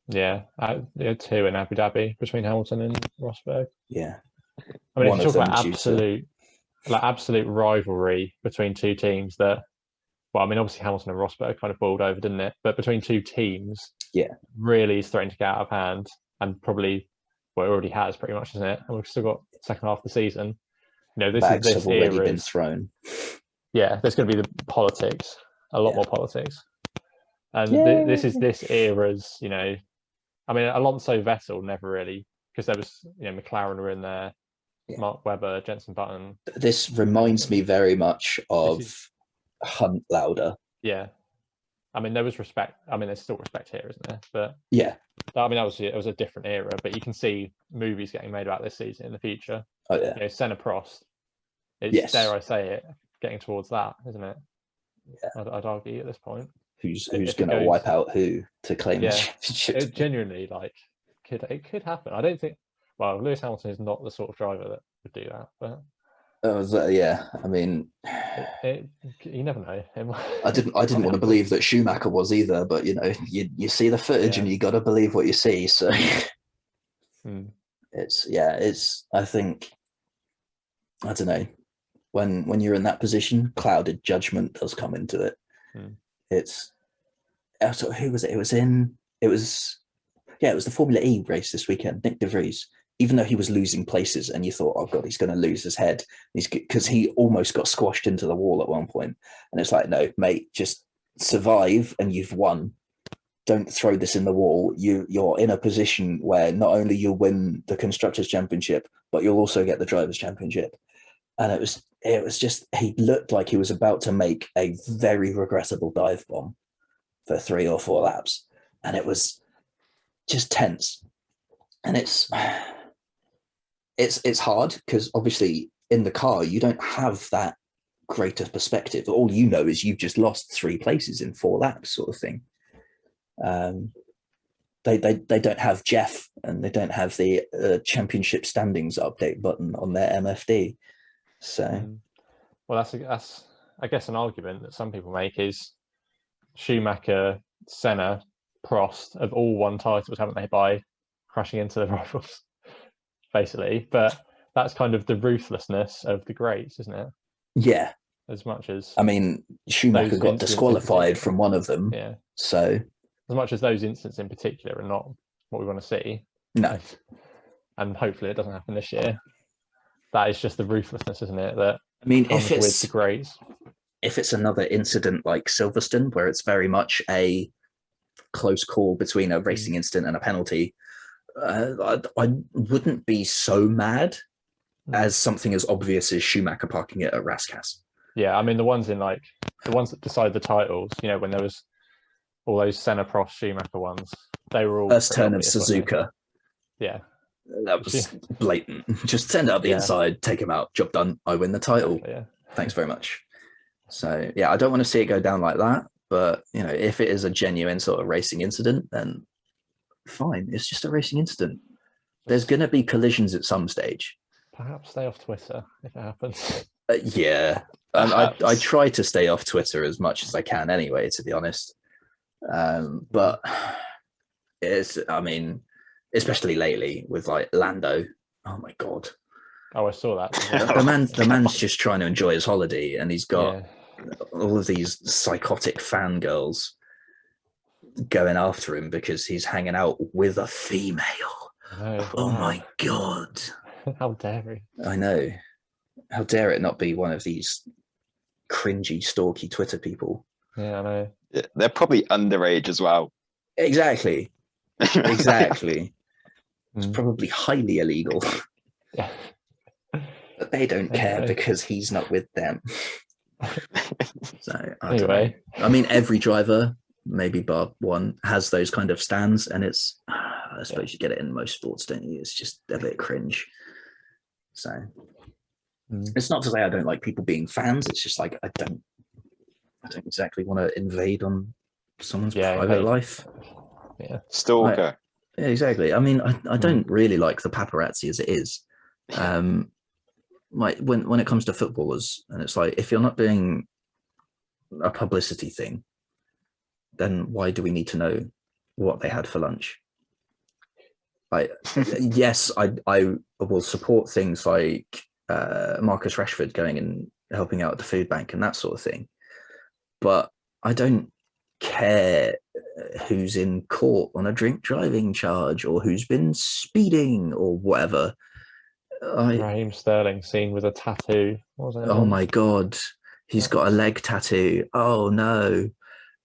Yeah, 2 in Abu Dhabi between Hamilton and Rosberg. Yeah. I mean, if you talk about absolute rivalry between two teams that, well, I mean, obviously Hamilton and Rosberg kind of boiled over, didn't it? But between two teams, really is threatening to get out of hand, and probably, well, it already has pretty much, isn't it? And we've still got the second half of the season. You know, Bags have already been thrown. Yeah, there's going to be the politics, a lot more politics. And this era's, you know, I mean, Alonso Vettel never really, because there was, you know, McLaren were in there, Mark Webber, Jenson Button. This reminds me very much of Hunt Lauda. Yeah. I mean, there was respect. I mean, there's still respect here, isn't there? But yeah, I mean, it was a different era, but you can see movies getting made about this season in the future. Oh, yeah. You know, Senna Prost. It's, dare I say it, getting towards that, isn't it? Yeah. I'd argue at this point. Who's going to wipe out who to claim the championship? It genuinely, like, it could happen. I don't think. Well, Lewis Hamilton is not the sort of driver that would do that, but. I mean, you never know. I didn't want to believe that Schumacher was either, but you know, you see the footage and you got to believe what you see. So it's. I think, I don't know, when you're in that position, clouded judgment does come into it. It's who was it? It was the Formula E race this weekend. Nick De Vries. Even though he was losing places and you thought, oh God, he's going to lose his head. Because he almost got squashed into the wall at one point. And it's like, no, mate, just survive and you've won. Don't throw this in the wall. You're in a position where not only you'll win the Constructors' Championship, but you'll also get the Drivers' Championship. And it was just, he looked like he was about to make a very regrettable dive bomb for 3 or 4 laps. And it was just tense. And it's hard because obviously in the car you don't have that greater perspective. All you know is you've just lost 3 places in 4 laps, sort of thing. They don't have Jeff, and they don't have the championship standings update button on their MFD. So, well, that's I guess an argument that some people make is Schumacher, Senna, Prost have all won titles, haven't they, by crashing into the rivals? Basically, but that's kind of the ruthlessness of the greats, isn't it? Yeah. As much as, I mean, Schumacher got disqualified from one of them. Yeah. So as much as those incidents in particular are not what we want to see. No. And hopefully it doesn't happen this year. That is just the ruthlessness, isn't it? That I mean, if it's with the greats. If it's another incident like Silverstone, where it's very much a close call between a racing incident and a penalty, I wouldn't be so mad as something as obvious as Schumacher parking it at Raskas. Yeah, I mean the ones that decide the titles, you know, when there was all those Senna, Prost, Schumacher ones, they were all first turn of Suzuka. Yeah, that was blatant. Just send it up the inside, take him out, job done. I win the title. Yeah, thanks very much. So yeah, I don't want to see it go down like that. But you know, if it is a genuine sort of racing incident, then fine. It's just a racing incident. There's going to be collisions at some stage. Perhaps stay off Twitter if it happens. Yeah, I try to stay off Twitter as much as I can anyway, to be honest. But it's, I mean, especially lately with like Lando. Oh my God. Oh, I saw that. the man's just trying to enjoy his holiday, and he's got all of these psychotic fangirls going after him because he's hanging out with a female. Oh my God. How dare he? I know. How dare it not be one of these cringy, stalky Twitter people? Yeah, I know. Yeah, they're probably underage as well. Exactly. Exactly. It's probably highly illegal. Yeah. But they don't care because he's not with them. So I don't know. I mean, every driver, maybe bar one, has those kind of stands, and it's I suppose you get it in most sports, don't you? It's just a bit cringe. So it's not to say I don't like people being fans. It's just like I don't exactly want to invade on someone's private life. Yeah, stalker. Yeah, exactly. I mean, I don't really like the paparazzi as it is. Like when it comes to footballers, and it's like if you're not doing a publicity thing, then why do we need to know what they had for lunch? Like, yes, I will support things like Marcus Rashford going and helping out at the food bank and that sort of thing, but I don't care who's in court on a drink driving charge or who's been speeding or whatever. Raheem Sterling seen with a tattoo. What was it? Oh my God, he's got a leg tattoo. Oh no.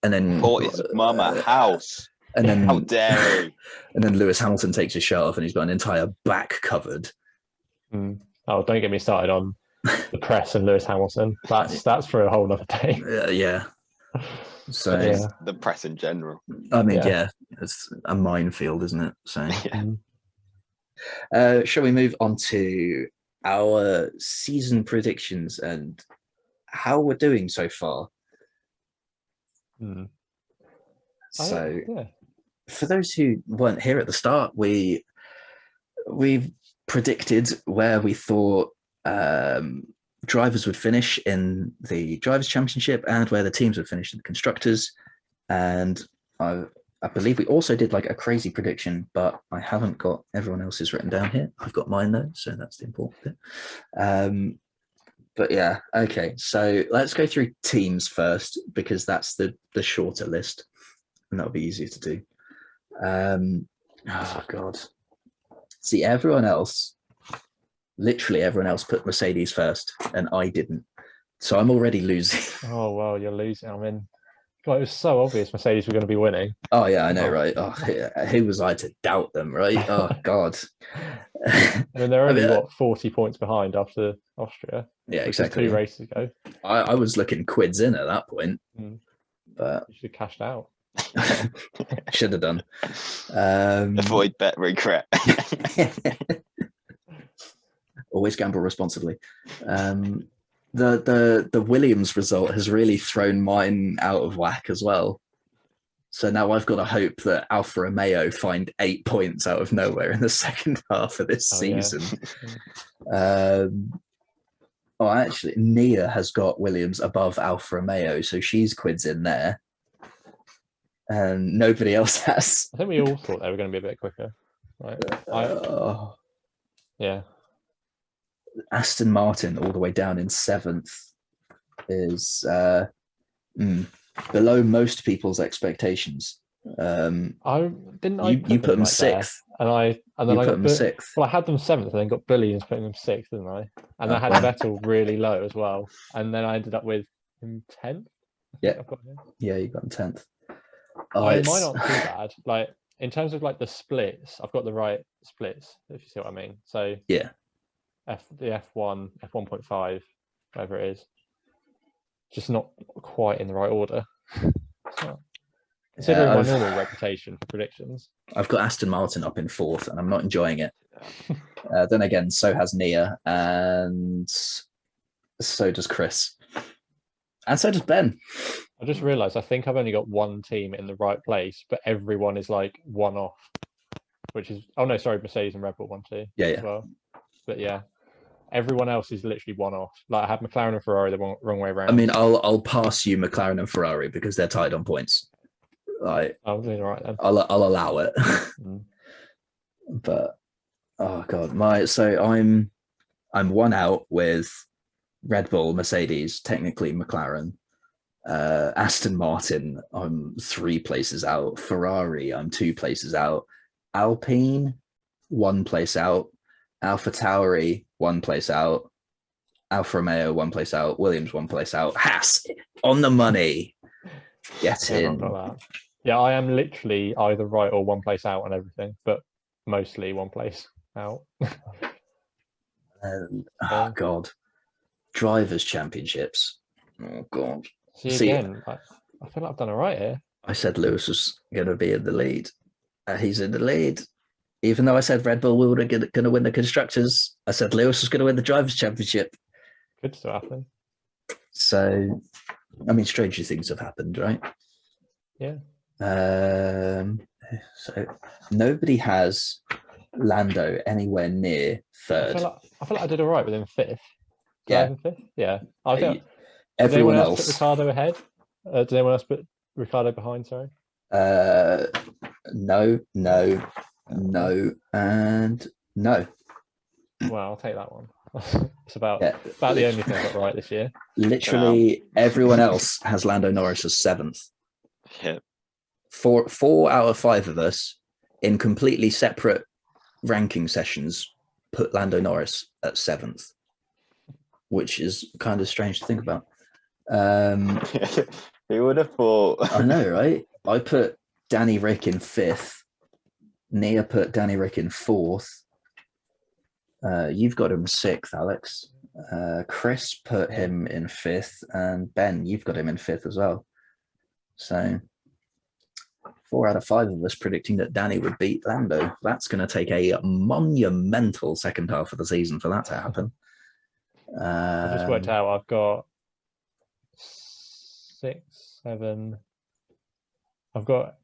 And then bought his mum a house. And then how dare he? And then Lewis Hamilton takes his shirt off and he's got an entire back covered. Oh, don't get me started on the press and Lewis Hamilton. That's for a whole other day. Yeah. So the press in general. I mean, it's a minefield, isn't it? So shall we move on to our season predictions and how we're doing so far? So for those who weren't here at the start, we predicted where we thought drivers would finish in the Drivers' Championship and where the teams would finish in the Constructors. And I believe we also did like a crazy prediction, but I haven't got everyone else's written down here. I've got mine though, so that's the important bit. But yeah, okay. So let's go through teams first because that's the shorter list, and that'll be easier to do. Oh God. See, literally everyone else put Mercedes first, and I didn't. So I'm already losing. Oh well, you're losing. I mean, God, it was so obvious Mercedes were going to be winning. Oh yeah, I know, right? Oh, who was I to doubt them, right? Oh God. I mean, they're only 40 points behind after Austria. Yeah, exactly. 2 races ago. I was looking quids in at that point, but you should have cashed out. Should have done. Avoid bet regret. Always gamble responsibly. The Williams result has really thrown mine out of whack as well. So now I've got to hope that Alfa Romeo find 8 points out of nowhere in the second half of this season. Actually, Nia has got Williams above Alfa Romeo, so she's quids in there. And nobody else has. I think we all thought they were going to be a bit quicker. Right? Yeah. Aston Martin all the way down in 7th is below most people's expectations. You put them 6th, and I put them 6th. Well, I had them 7th, and then got bullied putting them 6th, didn't I? And I had Vettel really low as well, and then I ended up with him 10th. Yeah, you got him 10th. Mine aren't too bad. Like in terms of like the splits, I've got the right splits. If you see what I mean. So yeah, the F1, F1.5, whatever it is, just not quite in the right order. Considering my normal reputation for predictions. I've got Aston Martin up in 4th, and I'm not enjoying it. Then again, so has Nia, and so does Chris, and so does Ben. I just realised I think I've only got one team in the right place, but everyone is like one off, which is Mercedes and Red Bull 1, 2 as well. But yeah, everyone else is literally one off. Like I had McLaren and Ferrari the wrong way around. I mean, I'll pass you McLaren and Ferrari because they're tied on points. Like I'm doing all right then. I'll allow it. But oh God, I'm one out with Red Bull, Mercedes, technically McLaren. Aston Martin, I'm 3 places out. Ferrari, I'm 2 places out. Alpine, 1 place out. Alpha Tauri, one place out. Alfa Romeo, one place out. Williams, one place out. Haas, on the money. Get in. Got that. Yeah, I am literally either right or one place out on everything, but mostly one place out. Oh, God. Drivers' Championships. Oh, God. See again, I feel like I've done all right here. I said Lewis was going to be in the lead. He's in the lead. Even though I said Red Bull were going to win the Constructors, I said Lewis was going to win the Drivers' Championship. Could still happen. So, I mean, stranger things have happened, right? Yeah. So nobody has Lando anywhere near third. I feel like I did all right within fifth. Yeah. Fifth? Yeah. I think. Everyone else put Ricardo ahead? Did anyone else put Ricardo behind? Sorry. No, and no. Well, I'll take that one. It's about the only thing I got right this year. Literally, everyone else has Lando Norris as seventh. Yeah. Four out of five of us in completely separate ranking sessions put Lando Norris at seventh, which is kind of strange to think about. Who would have thought? I know, right? I put Danny Rick in fifth. Nia put Danny Rick in fourth. You've got him sixth, Alex. Chris put him in fifth, and Ben, you've got him in fifth as well. So 4 out of 5 of us predicting that Danny would beat Lando. That's going to take a monumental second half of the season for that to happen. I just worked out I've got 6, 7. I've got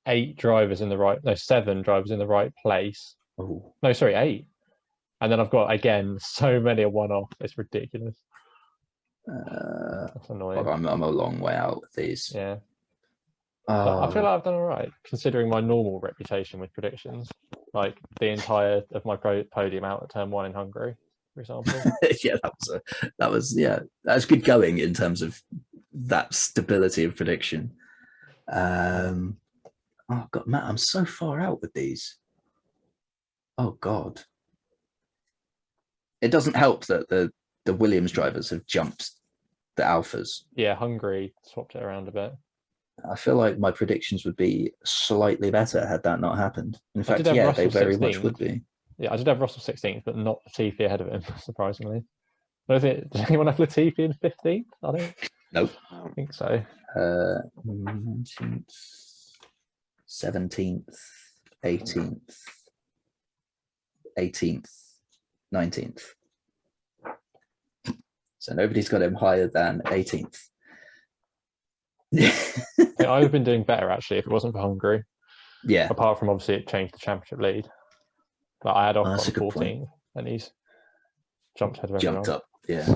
7 drivers in the right place. Ooh. No, sorry, 8. And then I've got, again, so many a one-off. It's ridiculous. That's annoying. I'm a long way out with these. Yeah. I feel like I've done all right, considering my normal reputation with predictions. Like the entire of my podium out at turn 1 in Hungary, for example. Yeah, that was good going in terms of that stability of prediction. Oh God, Matt, I'm so far out with these. Oh God. It doesn't help that the Williams drivers have jumped the Alphas. Yeah, Hungary swapped it around a bit. I feel like my predictions would be slightly better had that not happened. In fact, yeah, they very 16th. Much would be. Yeah, I did have Russell 16th, but not Latifi ahead of him, surprisingly. But did anyone have Latifi in 15th? I don't. Nope. I don't think so. 19th, 17th, 18th, 19th. So nobody's got him higher than 18th. Yeah, I would have been doing better actually if it wasn't for Hungary. Yeah. Apart from obviously it changed the championship lead. But I had Ocon on 14 and he's jumped ahead of everyone. Jumped up, yeah.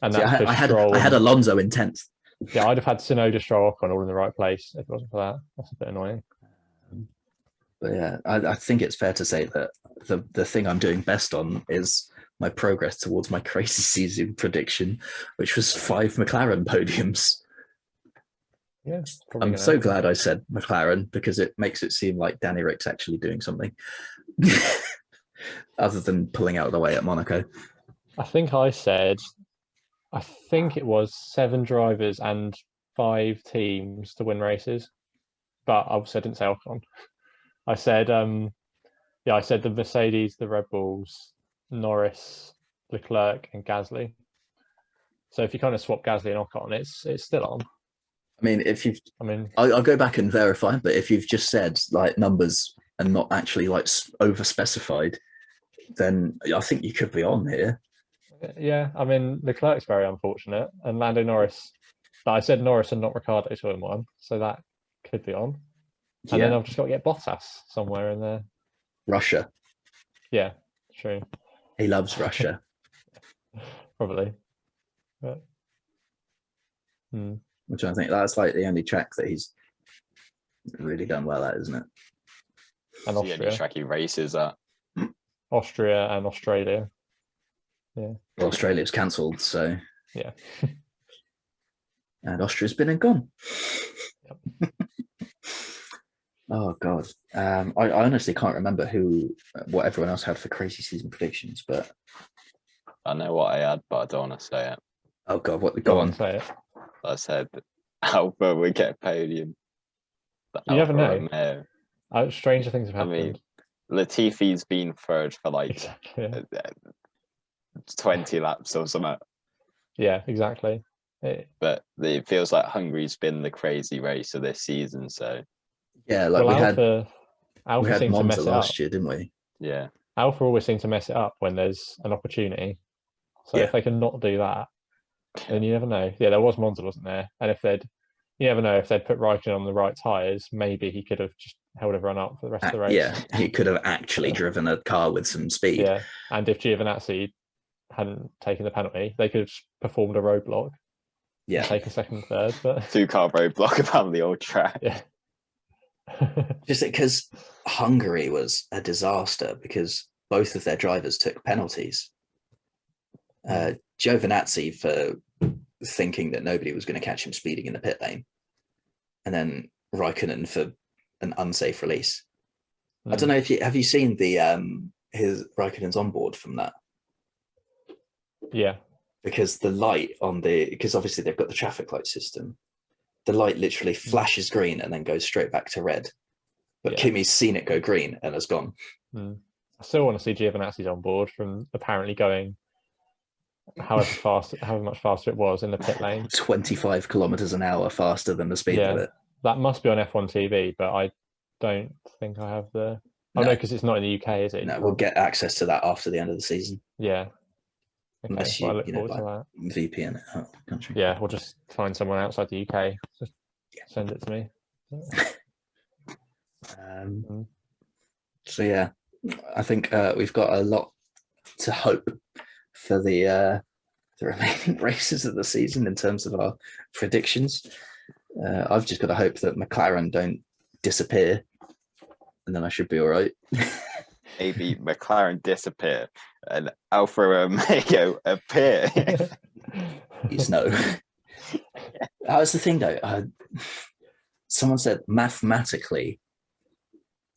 And that's I had Alonso in 10th. Yeah, I'd have had Tsunoda, Stroll, Ocon all in the right place if it wasn't for that. That's a bit annoying. But yeah, I think it's fair to say that the thing I'm doing best on is my progress towards my crazy season prediction, which was 5 McLaren podiums. Yeah, I'm so glad I said McLaren because it makes it seem like Danny Rick's actually doing something other than pulling out of the way at Monaco. I think it was 7 drivers and 5 teams to win races, but obviously I didn't say Ocon. I said, I said the Mercedes, the Red Bulls, Norris, Leclerc, and Gasly. So if you kind of swap Gasly and Ocon, it's still on. I mean, I'll go back and verify, but if you've just said like numbers and not actually like over specified, then I think you could be on here. Yeah, I mean, Leclerc's very unfortunate, and Lando Norris. But I said Norris and not Ricciardo to win one, so that could be on. And then I've just got to get Bottas somewhere in there. Russia. Yeah, true. He loves Russia. Probably. But, Which I think that's like the only track that he's really done well at, isn't it? And Austria. The only track he races at. Austria and Australia. Yeah. Well, Australia's cancelled, so. Yeah. And Austria's been and gone. Yep. Oh God, I honestly can't remember what everyone else had for crazy season predictions, but I know what I had, but I don't want to say it. oh God, what? Go Go on, on. say it. I said Alpha would get a podium. You never know. Romeo. Stranger things have I happened. mean, Latifi's been third for like Exactly. 20 laps or something. Yeah, exactly. But it feels like Hungary's been the crazy race of this season. So Yeah, like Alpha we had seems to Monza mess it up. last year, didn't we? yeah, Alpha always seems to mess it up when there's an opportunity. So Yeah. if they can not do that, then you never know. Yeah, there was Monza, wasn't there? And you never know if they'd put Raikkonen on the right tyres, maybe he could have just held everyone up for the rest of the race. Yeah, he could have actually driven a car with some speed. Yeah, and if Giovinazzi hadn't taken the penalty, they could have performed a roadblock. Yeah, taken second and third, but 2-car roadblock around the old track. Yeah. just because Hungary was a disaster because both of their drivers took penalties. Giovinazzi for thinking that nobody was going to catch him speeding in the pit lane, and then Raikkonen for an unsafe release. I don't know if have you seen the his Raikkonen's onboard from that? Yeah, because the light because obviously they've got the traffic light system. The light literally flashes green and then goes straight back to red. But Kimi's seen it go green and has gone. I still want to see Giovinazzi's on board from apparently going however much faster it was in the pit lane. 25 kilometers an hour faster than the speed limit. That must be on F1 TV, but I don't think I have the... Oh, no, because it's not in the UK, is it? No, we'll get access to that after the end of the season. Yeah. Okay. Unless I look forward to that. VPN it out of the country. Yeah, we'll just find someone outside the UK. Just send it to me. So yeah, I think we've got a lot to hope for the remaining races of the season in terms of our predictions. I've just got to hope that McLaren don't disappear, and then I should be all right. Maybe McLaren disappear and Alfa Romeo appear. Please no. That's the thing though. Someone said mathematically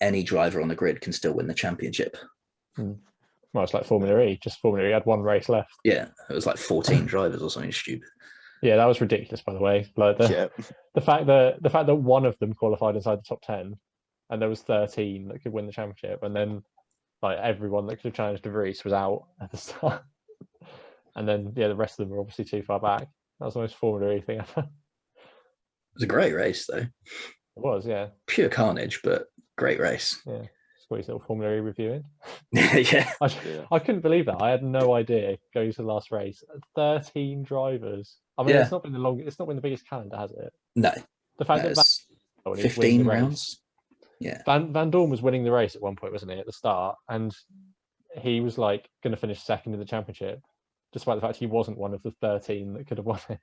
any driver on the grid can still win the championship. Well, it's like Formula E. Just Formula E had one race left. Yeah, it was like 14 drivers or something stupid. Yeah, that was ridiculous, by the way. Like the fact that one of them qualified inside the top 10, and there was 13 that could win the championship, and then like everyone that could have challenged De Vries was out at the start, and then the rest of them were obviously too far back. That was the most Formula E thing ever. It was a great race, though. It was, yeah. Pure carnage, but great race. Yeah. Squeeze little Formula E reviewing. Yeah. I couldn't believe that. I had no idea going to the last race. 13 drivers. I mean, it's not been it's not been the biggest calendar, has it? No. The fact that 15 rounds. Yeah. Van Dorn was winning the race at one point, wasn't he, at the start? And he was like going to finish second in the championship, despite the fact he wasn't one of the 13 that could have won it,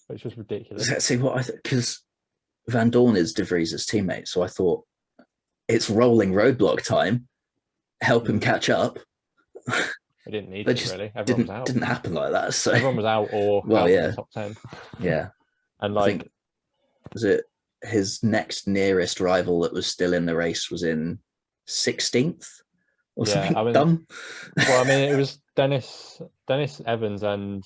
which was ridiculous. See what I because Van Dorn is De Vries' teammate, so I thought it's rolling roadblock time. Help him catch up. It didn't need to, really. Everyone was out. Didn't happen like that. So everyone was out or out in the top 10. Yeah. And like, was it his next nearest rival that was still in the race was in 16th or something dumb? Well, I mean, it was Dennis Evans and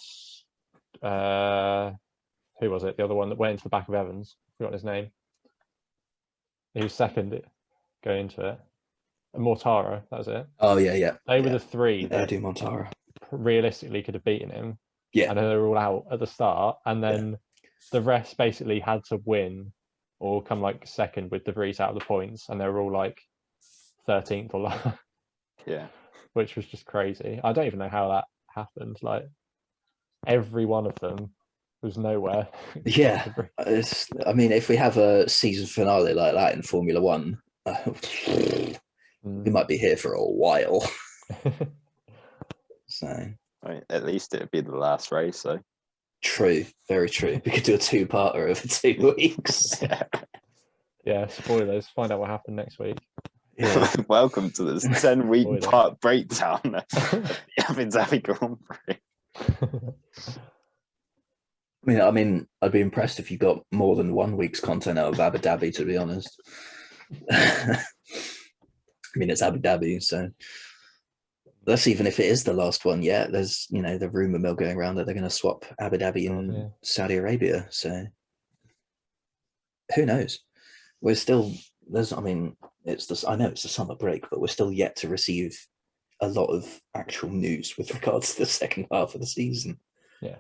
who was it? The other one that went into the back of Evans. I forgot his name. He was second going into it. Mortara, that was it. Oh yeah. They were the three that Mortara realistically could have beaten him. Yeah. And then they were all out at the start, and then the rest basically had to win or come like second with De Vries out of the points, and they were all like 13th or like which was just crazy. I don't even know how that happened. Like every one of them was nowhere. Yeah. I mean, if we have a season finale like that in Formula One, we might be here for a while. So at least it'd be the last race, though. True, very true. We could do a two-parter over 2 weeks. Yeah, spoilers. Find out what happened next week. Yeah. Welcome to this 10-week part breakdown of the Abu Dhabi Grand Prix. I mean, I'd be impressed if you got more than 1 week's content out of Abu Dhabi, to be honest. I mean, it's Abu Dhabi, so that's even if it is the last one yet. There's, the rumor mill going around that they're going to swap Abu Dhabi and Saudi Arabia. So who knows? We're still I know it's the summer break, but we're still yet to receive a lot of actual news with regards to the second half of the season. Yeah.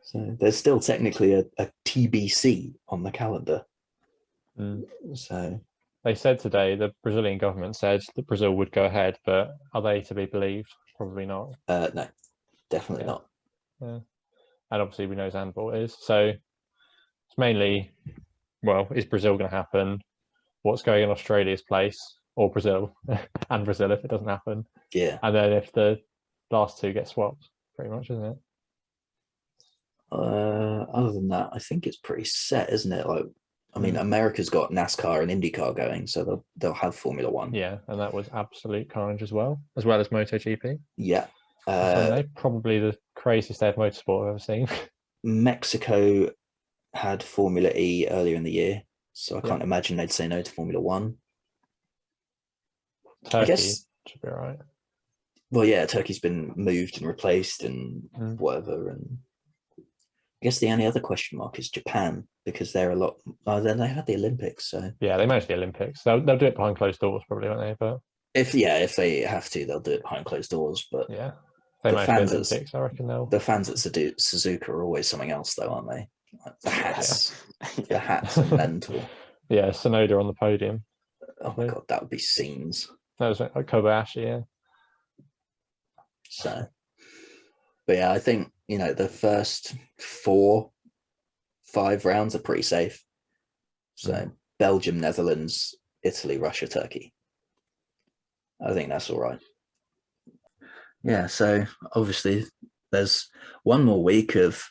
So there's still technically a TBC on the calendar. So they said today, the Brazilian government said that Brazil would go ahead, but are they to be believed? Probably not. No, definitely not. Yeah. And obviously we know Zandvoort is. So it's mainly, is Brazil going to happen? What's going in Australia's place? Or Brazil? And Brazil if it doesn't happen. Yeah. And then if the last two get swapped, pretty much, isn't it? Other than that, I think it's pretty set, isn't it? America's got NASCAR and IndyCar going, so they'll have Formula One. Yeah, and that was absolute carnage as well as MotoGP. Yeah. Probably the craziest day of motorsport I've ever seen. Mexico had Formula E earlier in the year, so I can't imagine they'd say no to Formula One. Turkey, I guess, should be all right. Well, yeah, Turkey's been moved and replaced and whatever. And I guess the only other question mark is Japan, because they're a lot. Then they had the Olympics, so yeah, they managed the Olympics. They'll do it behind closed doors, probably, won't they? But if they have to, they'll do it behind closed doors. But yeah, they the fans the Olympics, I reckon they'll. The fans at Suzuka are always something else, though, aren't they? Like the hats, the hats are mental. Yeah, Sonoda on the podium. Oh my god, that would be scenes. That was like Kobayashi, yeah. So, but yeah, I think the first 4-5 rounds are pretty safe. So Belgium, Netherlands, Italy, Russia, Turkey. I think that's all right. Yeah, so obviously there's one more week of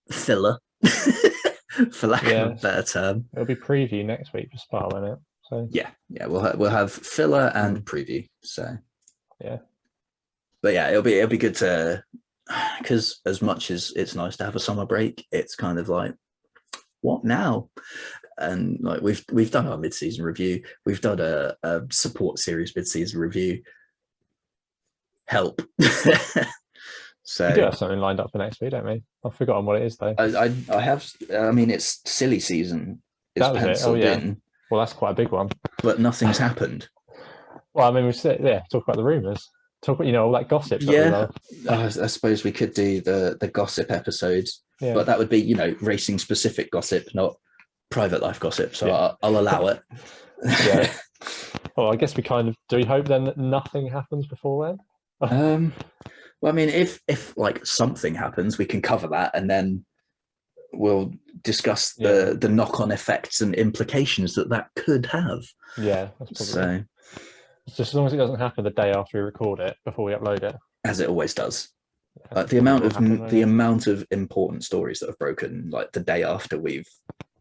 filler, for lack of a better term. It'll be preview next week for Spa, won't it? So yeah, we'll have filler and preview. So yeah, but yeah, it'll be good to, because as much as it's nice to have a summer break, it's kind of like, what now? And like we've done our mid-season review, we've done a support series mid-season review. Help. So we do have something lined up for next week, don't we? I've forgotten what it is though. I have. It's silly season. It's penciled in. Well, that's quite a big one. But nothing's happened. Well, we sit there, talk about the rumours. Talk about, all that gossip. Yeah, I suppose we could do the gossip episodes, but that would be, racing specific gossip, not private life gossip. So I'll allow it. Yeah. Well, I guess we do we hope then that nothing happens before then? Well, if like something happens, we can cover that, and then we'll discuss the knock-on effects and implications that could have. Yeah, that's probably so. Just as long as it doesn't happen the day after we record it, before we upload it, as it always does. The amount of important stories that have broken like the day after we've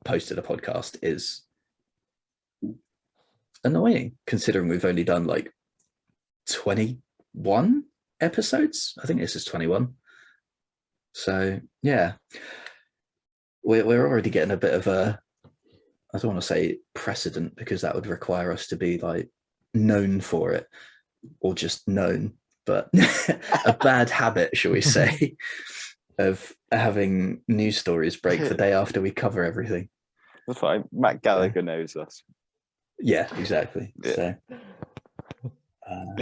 posted a podcast is annoying, considering we've only done like 21 episodes. I think this is 21. So yeah, we're already getting a bit of a, I don't want to say precedent, because that would require us to be like known for it, or just known, but a bad habit, shall we say, of having news stories break the day after we cover everything. That's fine. Matt Gallagher knows us. Yeah, exactly. Yeah.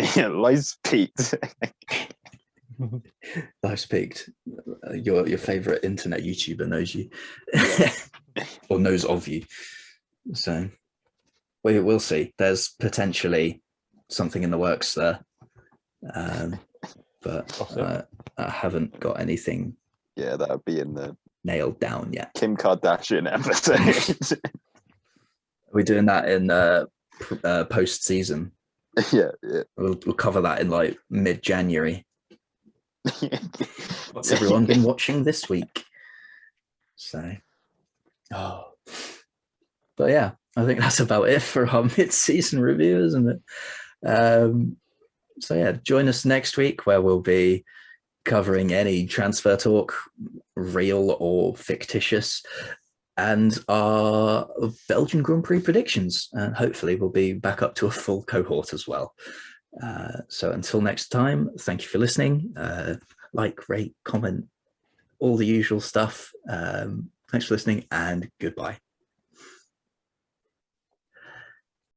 So life's peaked. Life's peaked. Your favorite internet YouTuber knows you, or knows of you. So we'll see. There's potentially something in the works there, but I haven't got anything. Yeah, that would be in the nailed down yet. Kim Kardashian episode. Are we doing that in post season? Yeah. We'll cover that in like mid-January. What's everyone been watching this week? So, but yeah, I think that's about it for our mid-season review, isn't it? So yeah, join us next week, where we'll be covering any transfer talk, real or fictitious, and our Belgian Grand Prix predictions. And hopefully we'll be back up to a full cohort as well. So until next time, thank you for listening. Like, rate, comment, all the usual stuff. Thanks for listening, and goodbye.